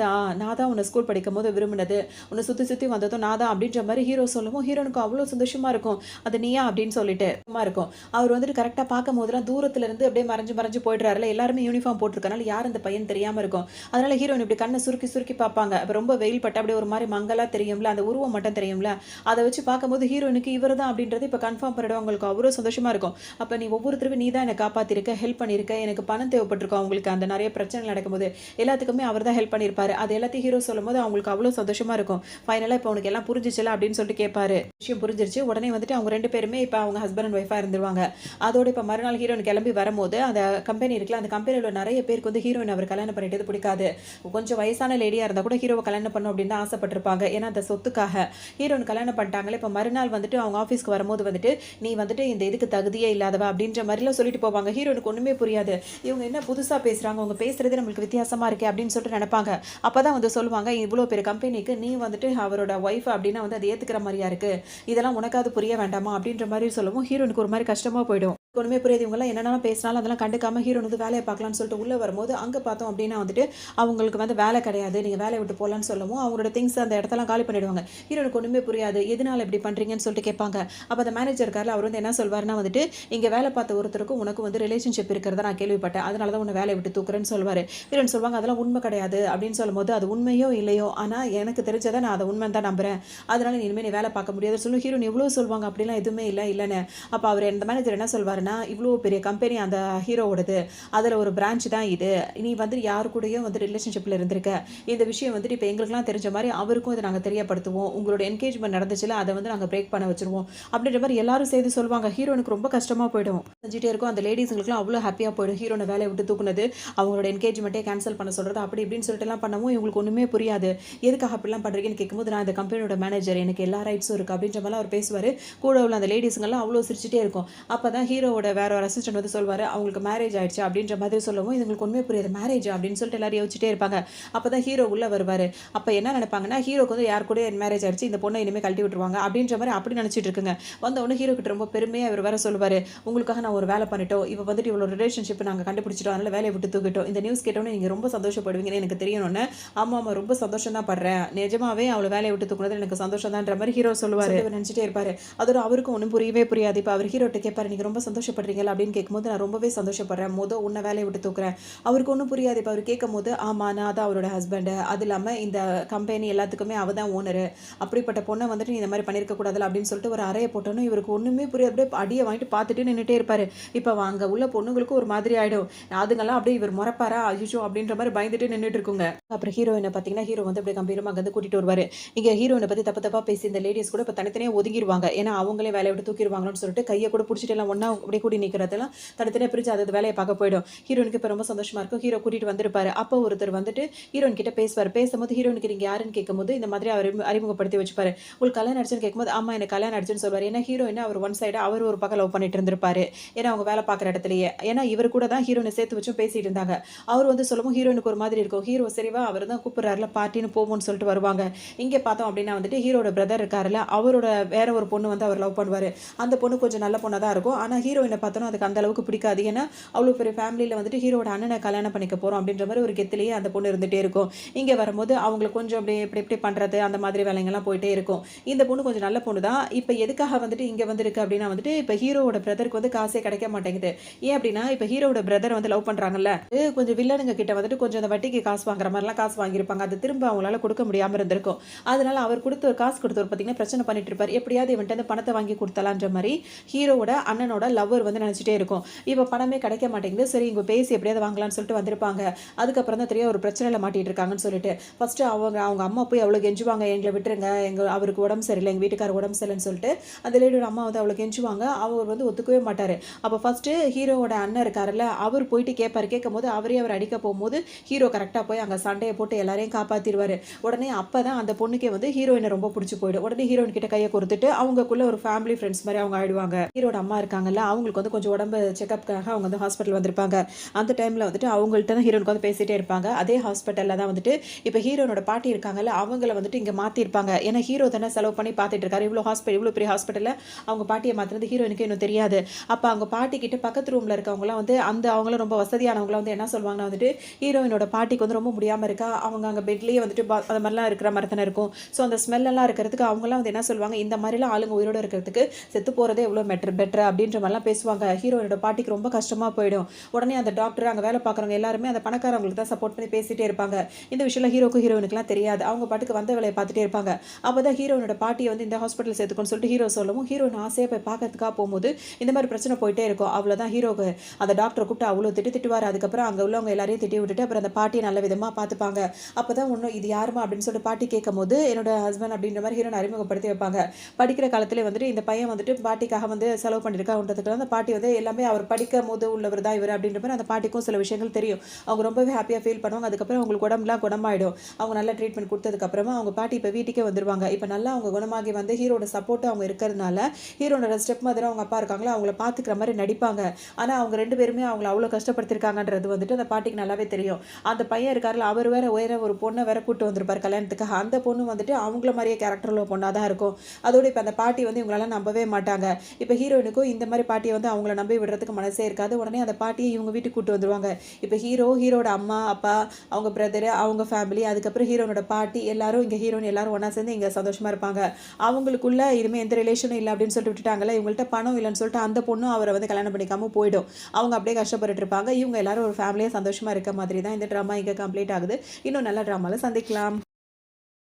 தான் உன்ன ஸ்கூல் படிக்கும்போது விரும்பினது. உன்ன சுத்தி சுத்தி வந்ததும் நான் தான் அப்படின்ற மாரி ஹீரோ சொல்லவும், ஹீரோயினுக்கு அவ்ளோ சந்தோஷமா இருக்கும். அது நீயா அப்படின்னு சொல்லிட்டு இருக்கும். அவர் வந்துட்டு கரெக்ட்டா பார்க்கும்போதெல்லாம் தூரத்துல இருந்து அப்படியே மறைஞ்சு மறைஞ்சு போயிடுறாருல்ல. எல்லாருமே யூனிஃபார்ம் போட்டிருக்கனால யார் அந்த பையன் தெரியாம இருக்கும். அதனால ஹீரோயின் இப்படி கண்ண சுருக்கி சுருக்கி பார்ப்பாங்க. அப்ப ரொம்ப வெயில் பட்டா அப்படியே ஒரு மாரி மங்கலா தெரியும்ல. அந்த உருவம் மட்டும் தெரியும்ல. அத வச்சு பார்க்கும்போது ஹீரோயினுக்கு இவரு தான் அப்படின்றது இப்ப கன்ஃபார்ம் பண்ணிடுவாங்க. அவங்களுக்கு அவ்ளோ சந்தோஷமா இருக்கும். அப்ப நீ ஒவ்வொரு தடவையும் நீ தான் என்ன காப்பாத்திருக்க, ஹெல்ப் பண்ணியிருக்க. எனக்கு பணம் தேவைப்பட்டிருக்கும் அவங்களுக்கு அந்த நெறைய பிரச்சனைகள் நடக்கும்போது. எல்லாத்துக்குமே அவர் தான் ஹெல்ப் பண்ணியிருப்பாரு. அது எல்லாத்தையும் ஹீரோ சொல்லும்போது அவங்களுக்கு அவ்ளோ சந்தோஷமா இருக்கும். ஃபைனலா இப்ப உனக்கு எல்லாம் புரிஞ்சுச்சுல அப்படின்னு சொல்லிட்டு கேட்பாரு. விஷயம் புரிஞ்சிருச்சு. உடனே வந்துட்டு அவங்க 2 பேருமே இப்ப அவங்க ஹஸ்பண்ட் அண்ட் ஒய்ஃபா இருந்துருவாங்க. அதோட இப்ப மறுநாள் ஹீரோயின் கிளம்பி வரும்போது, அந்த கம்பெனி இருக்குல்ல, அந்த கம்பெனில உள்ள நெறைய பேருக்கு வந்து ஹீரோயின் அவர் கல்யாணம் பண்ணிட்டது பிடிக்காது. கொஞ்சம் வயசான லேடியா இருந்தா கூட ஹீரோவ கல்யாணம் பண்ணணும் அப்படின்னு தான் ஆசைப்பட்டிருப்பாங்க. ஏன்னா அந்த சொத்துக்காக. ஹீரோயின் கல்யாணம் பண்ணிட்டாங்களே, இப்ப மறுநாள் வந்துட்டு அவங்க ஆஃபீஸ்க்கு வரும்போது வந்துட்டு, "நீ வந்துட்டு இந்த இதுக்கு தகுதியே இல்லாதவ" அப்படின்ற மாரிலாம் சொல்லிட்டு போவாங்க. ஹீரோயினுக்கு ஒண்ணுமே புரியாது. இவங்க என்ன புதுசா பேசுறாங்க, அவங்க பேசுறதே நம்மளுக்கு வித்தியாசமா இருக்கே அப்படின்னு சொல்லிட்டு நெனைப்பாங்க. அப்பதான் வந்து சொல்லுவாங்க, "இவ்ளோ பெரிய கம்பெனிக்கு நீ வந்துட்டு அவரோட ஒய்ஃப் அப்படின்னா வந்து அத ஏத்துக்கிற மாரியா இருக்கு. இதெல்லாம் உனக்காவது புரிய வேண்டாமா?" அப்படின்ற மாரி சொல்லவும் ஹீரோயினுக்கு ஒரு மாரி கஷ்டமா போயிடும். ஒண்ணுமே புரியாது. இவங்கலாம் என்னென்னலாம் பேசினாலும் அதெல்லாம் கண்டுக்காம ஹீரோயின் வந்து வேலைய பார்க்கலான்னு சொல்லிட்டு உள்ள வரும்போது, அங்க பார்த்தோம் அப்டின்னா வந்துட்டு, அவங்களுக்கு வந்து வேலை கிடையாது. நீங்க வேலைய விட்டு போலான்னு சொல்லவும், அவங்களோட திங்ஸ் அந்த இடத்தெல்லாம் காலி பண்ணிடுவாங்க. ஹீரோயினுக்கு ஒண்ணுமே புரியாது. எதனால இப்படி பண்றீங்கன்னு சொல்லிட்டு கேட்பாங்க. அப்ப அந்த மேனேஜர் இருக்கார்ல, அவர் வந்து என்ன சொல்வாருன்னா வந்துட்டு, "இங்க வேலை பார்த்த ஒருத்தருக்கும் உனக்கும் வந்து ரிலேஷன்ஷிப் இருக்கிறத நான் கேள்விப்பட்டேன். அதனால தான் உன்ன வேலைய விட்டு தூக்குறேன்னு" சொல்வாரு. ஹீரோயின் சொல்வாங்க, "அதெல்லாம் உண்மை கிடையாது" அப்படின்னு சொல்லும்போது, "அது உண்மையோ இல்லையோ, ஆனா எனக்கு தெரிஞ்சத நான் அத உண்மைன்னு தான் நம்புறேன். அதனால நீ இனிமே வேலை பார்க்க முடியாதுன்னு" சொல்லி ஹீரோயின் எவ்வளோ சொல்வாங்க. அப்படிலாம் எதுவுமே இல்லன்னு. அப்ப அவரு அந்த மேனேஜர் என்ன சொல்வாருன்னா, "இவ்ளோ பெரிய கம்பெனி அந்த ஹீரோவோடது. அதுல ஒரு பிரான்ச் தான் இது. நீ வந்து யாரு கூடயும் வந்து ரிலேஷன்ஷிப்ல இருந்திருக்க. இந்த விஷயம் வந்துட்டு இப்ப எங்களுக்கெல்லாம் தெரிஞ்ச மாரி அவருக்கும் இத நாங்க தெரியப்படுத்துவோம். உங்களோட என்கேஜ்மென்ட் நடந்துச்சுல, அத வந்து நாங்க பிரேக் பண்ண வச்சுருவோம்." அப்படின்ற மாரி எல்லாரும் சேர்ந்து சொல்லுவாங்க. ஹீரோனுக்கு ரொம்ப கஷ்டமா போயிடும். செஞ்சுட்டே இருக்கும். அந்த லேடீஸ்ங்களுக்குலாம் அவ்ளோ ஹேப்பியா போயிடும். ஹீரோன வேலைய விட்டு தூக்குனது, அவங்களோட என்கேஜ்மென்ட்டே கேன்சல் பண்ண சொல்றது, அப்படி இப்படின்னு சொல்லிட்டுலாம் பண்ணவும் இவங்களுக்கு ஒண்ணுமே புரியாது. எதுக்காக அப்படிலாம் பண்றீங்கன்னு கேட்கும்போது, "நான் இந்த கம்பெனியோட மேனேஜர். எனக்கு எல்லா ரைட்ஸும் இருக்கு." அப்படின்ற மாரிலாம் அவர் பேசுவாரு. கூட உள்ள அந்த லேடீஸ்ங்கலாம் அவ்ளோ சிரிச்சுட்டே இருக்கும். அப்பதான் ஹீரோவோட வேற ஒரு அசிஸ்டன்ட் வந்து சொல்வாரு, "அவங்களுக்கு மேரேஜ் ஆயிடுச்சு" அப்படின்ற மாதிரி சொல்லவும், இதுங்களுக்கு ஒண்ணுமே புரியாது. மேரேஜா அப்படின்னு சொல்லிட்டு எல்லாரும் யோசிச்சுட்டே இருப்பாங்க. அப்பதான் ஹீரோ உள்ள வருவாரு. அப்ப என்ன நினைப்பாங்கன்னா, ஹீரோக்கு வந்து யார் கூடயோ மேரேஜ் ஆயிடுச்சு. இந்த பொண்ண இனிமே கழட்டி விட்டுருவாங்க அப்படின்ற மாரி அப்படி நினைச்சிட்டு இருக்குங்க. வந்த உடனே ஹீரோ கிட்ட ரொம்ப பெருமையா இவர் வேற சொல்லுவாரு, "உங்களுக்காக நான் ஒரு வேலை பண்ணிட்டோம். இவ வந்துட்டு இவளோட ரிலேஷன்ஷிப் நாங்க கண்டுபிடிச்சிட்டோம். அதனால வேலைய விட்டு தூக்கிட்டோம். இந்த நியூஸ் கேட்டோனே நீங்க ரொம்ப சந்தோஷப்படுவீங்கன்னு எனக்கு தெரியணும்னு." "ஆமாமா ரொம்ப சந்தோஷம் தான் படுறேன். நிஜமாவே அவள வேலைய விட்டு தூக்குனது எனக்கு சந்தோஷம் தான்ற" மாரி ஹீரோ சொல்லுவாரு. நினைச்சிட்டே இருப்பாரு. அதோட அவருக்கும் ஒண்ணும் புரியவே புரியாது. இப்ப அவர் ஹீரோட்ட கேட்பாரு, "நீங்க ரொம்ப சந்தோஷப்படுறீங்களா?" அப்படின்னு கேட்கும்போது, "நான் ரொம்பவே சந்தோஷப்படுறேன். உன்ன வேலைய விட்டு தூக்குறேன்." அவருக்கு ஒண்ணும் புரியாது. இப்ப அவரு கேட்கும்போது, "ஆமா நான் தான் அவரோட ஹஸ்பண்ட். அது இல்லாம இந்த கம்பெனி எல்லாத்துக்குமே அவ தான் ஓனரு. அப்படிப்பட்ட பொண்ண வந்துட்டு நீ இந்த மாரி பண்ணியிருக்க கூடாதுல்ல." அப்படின்னு சொல்லிட்டு ஒரு அறைய போட்டோனே இவருக்கு ஒண்ணுமே புரியாது. அப்படியே அடிய வாங்கிட்டு பார்த்துட்டே நின்னுட்டே இருப்பாரு. இப்ப அங்க உள்ள பொண்ணுங்களுக்கும் ஒரு மாதிரி ஆயிடும். அதுங்கலாம் அப்படியே இவர் முறைப்பாரா? அய்யய்யோ! அப்படின்ற மாரி பயந்துட்டு நின்னுட்டு இருக்குங்க. அப்புறம் ஹீரோயின பார்த்தீங்கன்னா, ஹீரோ வந்து அப்படியே கம்பீரமா அங்க இருந்து கூட்டிட்டு வருவாரு. இங்க ஹீரோயின பத்தி தப்பு தப்பா பேசி இந்த லேடீஸ் கூட இப்ப தனித்தனியா ஒதுங்கிருவாங்க. ஏன்னா அவங்களே வேலைய விட்டு தூக்கிருவாங்களோன்னு சொல்லிட்டு கைய கூட புடிச்சிட்டு எல்லாம் ஒண்ணா அப்படியே கூடி நிக்கிறதெல்லாம் தனித்தனியா பிரிச்சு அது வேலைய பார்க்க போயிடும். ஹீரோயினுக்கு இப்ப ரொம்ப சந்தோஷமா இருக்கும். ஹீரோ கூட்டிட்டு வந்திருப்பாரு. அப்போ ஒருத்தர் வந்துட்டு ஹீரோயின் கிட்ட பேசுவாரு. பேசும்போது ஹீரோயினுக்கு நீங்க யாருன்னு கேட்கும்போது, இந்த மாதிரி அவர அறிமுகப்படுத்தி வச்சுப்பாரு. உங்களுக்கு கல்யாணம் ஆயிடுச்சுன்னு கேட்கும்போது, ஆமா எனக்கு கல்யாணம் ஆயிடுச்சுன்னு சொல்வாரு. ஏன்னா ஹீரோயின அவர் ஒன் சைடா அவர் ஒரு பக்கம் லவ் பண்ணிட்டு இருந்திருப்பாரு. ஏன்னா அவங்க வேலை பார்க்குற இடத்துலயே. ஏன்னா இவர் கூட தான் ஹீரோயின சேர்த்து வச்சும் பேசிட்டு இருந்தாங்க. அவர் வந்து சொல்லவும் ஹீரோயினுக்கு ஒரு மாதிரி இருக்கும். ஹீரோ சரிவா அவர் தான் கூப்பிடுறாருல பார்ட்டின்னு போவோம்ன்னு சொல்லிட்டு வருவாங்க. இங்க பார்த்தோம் அப்படின்னா வந்துட்டு ஹீரோட பிரதர் இருக்காருல்ல, அவரோட வேற ஒரு பொண்ணு வந்து அவர் லவ் பண்ணுவாரு. அந்த பொண்ணு கொஞ்சம் நல்ல பொண்ணா தான் இருக்கும். ஆனா ஹீரோயின பார்த்தோம்னா அதுக்கு அந்த அளவுக்கு பிடிக்காது. ஏன்னா அவ்வளோ பெரிய ஃபேமிலியில வந்துட்டு ஹீரோவோட அண்ணனை கல்யாணம் பண்ணிக்க போறோம் அப்படின்ற மாரி ஒரு கெத்துலயே அந்த பொண்ணு இருந்துட்டே இருக்கும். இங்க வரும்போது அவங்களுக்கு கொஞ்சம் அப்படியே இப்படி இப்படி பண்றது அந்த மாதிரி வேலைங்கலாம் போயிட்டே இருக்கும். இந்த பொண்ணு கொஞ்சம் நல்ல பொண்ணு தான். இப்ப எதுக்காக வந்துட்டு இங்க வந்திருக்கு அப்படின்னா வந்துட்டு, இப்ப ஹீரோவோட பிரதருக்கு வந்து காசே கிடைக்க மாட்டேங்குது. ஏன் அப்படின்னா, இப்ப ஹீரோவோட பிரதர் வந்து லவ் பண்றாங்கல்ல, கொஞ்சம் வில்லனுங்க கிட்ட வந்துட்டு கொஞ்சம் அந்த வட்டிக்கு காசு வாங்குற மாரிலாம் காசு வாங்கியிருப்பாங்க. அது திரும்ப அவங்களால கொடுக்க முடியாம இருந்திருக்கும். அதனால அவர் கொடுத்த ஒரு காசு கொடுத்தவர் பார்த்தீங்கன்னா பிரச்சனை பண்ணிட்டு இருப்பாரு. எப்படியாவது இவன்ட்ட இருந்து பணத்த வாங்கி குடுத்தலான்ற மாரி ஹீரோவோட அண்ணனோட லவர் லவ்வர் வந்து நினச்சிட்டே இருக்கும். இப்போ பணமே கிடைக்க மாட்டேங்குது. சரி இவங்க பேசி எப்படியாவது வாங்கலாம்னு சொல்லிட்டு வந்திருப்பாங்க. அதுக்கப்புறம் தான் தெரியும் ஒரு பிரச்சனையில மாட்டிட்டு இருக்காங்கன்னு சொல்லிட்டு. ஃபர்ஸ்ட்டு அவங்க அம்மா போய் அவ்வளோ கெஞ்சுவாங்க, எங்களை விட்டுருங்க, அவருக்கு உடம்பு சரியில்லை, எங்கள் வீட்டுக்கார உடம்பு சரியில்லைன்னு சொல்லிட்டு அந்த லேடியோட அம்மா வந்து அவ்வளோ கெஞ்சுவாங்க. அவர் வந்து ஒத்துக்கவே மாட்டார். அப்போ ஃபர்ஸ்ட்டு ஹீரோவோட அண்ணன் இருக்காருல்ல, அவர் போயிட்டு கேட்பாரு. கேட்கும்போது அவர் அடிக்க போகும்போது ஹீரோ கரெக்டாக போய் அங்கே சண்டையை போட்டு எல்லாரையும் காப்பாற்றிடுவார். உடனே அப்போ தான் அந்த பொண்ணுக்கே வந்து ஹீரோயினை ரொம்ப பிடிச்சி போயிடும். உடனே ஹீரோயின் கிட்ட கையை கொடுத்துட்டு அவங்களுக்குள்ள ஒரு ஃபேமிலி ஃப்ரெண்ட்ஸ் மாதிரி அவங்க ஆயிடுவாங்க. ஹீரோட அம்மா இருக்காங்கல்ல, அவங்களுக்கு வந்து கொஞ்சம் உடம்பு செக்அப்காக அவங்க வந்து ஹாஸ்பிட்டல் வந்திருப்பாங்க. அந்த டைமில் வந்துட்டு அவங்கள்ட்ட தான் ஹீரோனுக்கு வந்து பேசிகிட்டே இருப்பாங்க. அதே ஹாஸ்பிட்டலில் தான் வந்துட்டு இப்போ ஹீரோனோட பாட்டி இருக்காங்கல்ல, அவங்கள வந்துட்டு இங்கே மாற்றிருப்பாங்க. ஏன்னா ஹீரோ தானே செலவு பண்ணி பார்த்துட்டு இருக்காரு. இவ்வளோ பெரிய ஹாஸ்பிட்டலில் அவங்க பாட்டியை மாற்றுறது ஹீரோயினுக்கு இன்னும் தெரியாது. அப்போ அவங்க பாட்டி கிட்ட பக்கத்து ரூமில் இருக்கவங்களாம் வந்து அவங்களும் ரொம்ப வசதியானவங்களாம் வந்து என்ன சொல்லுவாங்கன்னா வந்துட்டு, ஹீரோயினோட பாட்டிக்கு வந்து ரொம்ப முடியாமல் இருக்கா, அவங்க அங்கே பெட்லேயே வந்துட்டு அந்த மாதிரிலாம் இருக்கிற மாதிரி தானே இருக்கும். ஸோ அந்த ஸ்மெல்லாம் இருக்கிறதுக்கு அவங்களாம் வந்து என்ன சொல்லுவாங்க, இந்த மாதிரிலாம் ஆளுங்க உயிரோடு இருக்கிறதுக்கு செத்து போகிறதே எவ்வளோ பெட்டர் அப்படின்ற மாதிரிலாம் பேசுவாங்க. ஹீரோயினோட பாட்டிக்கு ரொம்ப கஷ்டமாக போயிடும். உடனே அந்த டாக்டர் அங்கே வேலை பார்க்குறவங்க எல்லாருமே அந்த பணக்காரவங்களுக்கு தான் சப்போர்ட் பண்ணி பேசிகிட்டே இருப்பாங்க. இந்த விஷயம்லாம் ஹீரோயினுக்குலாம் தெரியாது. அவங்க பாட்டுக்கு வந்த வேலையை பார்த்துட்டே இருப்பாங்க. அப்போ தான் ஹீரோயினோட பாட்டியை வந்து இந்த ஹாஸ்பிட்டல் சேர்த்துக்கணும்னு சொல்லிட்டு ஹீரோ சொல்லவும் ஹீரோயின் ஆசையாக போய் பார்க்கறதுக்காக போகும்போது இந்த மாதிரி பிரச்சனை போயிட்டே இருக்கும். அவ்வளோதான் ஹீரோக்கு அந்த டாக்டரை கூப்பிட்டு அவ்வளோ திட்டுவார். அதுக்கப்புறம் அங்கே உள்ளவங்க எல்லாரையும் திட்டி விட்டுட்டு அப்புறம் அந்த பாட்டியை நல்ல விதமாக பார்த்துப்பாங்க. அப்போ தான் ஒன்றும் இது யாருமா அப்படின்னு சொல்லிட்டு பாட்டி கேட்கும்போது என்னோட ஹஸ்பண்ட் அப்படின்ற மாதிரி ஹீரோனை அறிமுகப்படுத்தி வைப்பாங்க. படிக்கிற காலத்திலே வந்துட்டு இந்த பையன் வந்துட்டு பாட்டிக்காக வந்து செலவு பண்ணியிருக்கான்றதுக்கு அந்த பாட்டி வந்து எல்லாமே அவர் படிக்கும் போது உள்ளவர் தான் இவர் அப்படின்ற மாதிரி அந்த பாட்டிக்கும் சில விஷயங்கள் தெரியும். அவங்க ரொம்பவே ஹாப்பியாக ஃபீல் பண்ணுவாங்க. அதுக்கப்புறம் அவங்களுக்கு உடம்புலாம் குணமாயிடும். அவங்க நல்ல ட்ரீட்மெண்ட் கொடுத்ததுக்கப்புறமா அவங்க பாட்டி இப்போ வீட்டுக்கே வந்துடுவாங்க. இப்போ நல்லா அவங்க குணமாகி வந்து ஹீரோட சப்போர்ட்டு அவங்க இருக்கிறதுனால ஹீரோனோட ஸ்டெப் மதர் அவங்க அப்பா இருக்காங்களா அவங்கள பார்த்துக்கிற மாதிரி நடிப்பாங்க. ஆனால் அவங்க 2 பேருமே அவங்கள அவ்வளோ கஷ்டப்படுத்திருக்காங்கன்றது வந்துட்டு அந்த பாட்டிக்கு நல்லாவே தெரியும். அந்த பையன் இருக்காருல, அவர் வேற ஒரு பொண்ணை வேற கூட்டு வந்திருப்பார் கல்யாணத்துக்காக. அந்த பொண்ணு வந்துட்டு அவங்கள மாதிரியே கேரக்டர் உள்ள பொண்ணாக தான் இருக்கும். அதோட இப்போ அந்த பாட்டி வந்து இவங்களால நம்பவே மாட்டாங்க. இப்போ ஹீரோயினுக்கும் இந்த மாதிரி பாட்டியை வந்து அவங்கள நம்பி விடுறதுக்கு மனசே இருக்காது. உடனே அந்த பாட்டியை இவங்க வீட்டுக்கு கூட்டு வந்துருவாங்க. இப்போ ஹீரோட அம்மா அப்பா அவங்க பிரதரு அவங்க ஃபேமிலி அதுக்கப்புறம் ஹீரோனோட பாட்டி எல்லாரும் இங்கே ஹீரோயின் எல்லாரும் ஒன்றா சேர்ந்து இங்கே சந்தோஷமாக இருப்பாங்க. அவங்களுக்குள்ள இனிமேல் எந்த ரிலேஷனும் இல்லை அப்படின்னு சொல்லிட்டு விட்டுட்டாங்கல்ல, இவங்கள்ட்ட பணம் இல்லைன்னு சொல்லிட்டு அந்த பொண்ணும் அவரை வந்து கல்யாணம் பண்ணிக்காமல் போயிடும். அவங்க அப்படியே கஷ்டப்பட்டு இருப்பாங்க. இவங்க எல்லாரும் ஒரு ஃபேமிலியாக சந்தோஷமாக இருக்க மாதிரி தான் இந்த ட்ராமா இங்கே கம்ப்ளீட் ஆகுது. இன்னும் நல்ல ட்ராமாவில் சந்திக்கலாம்.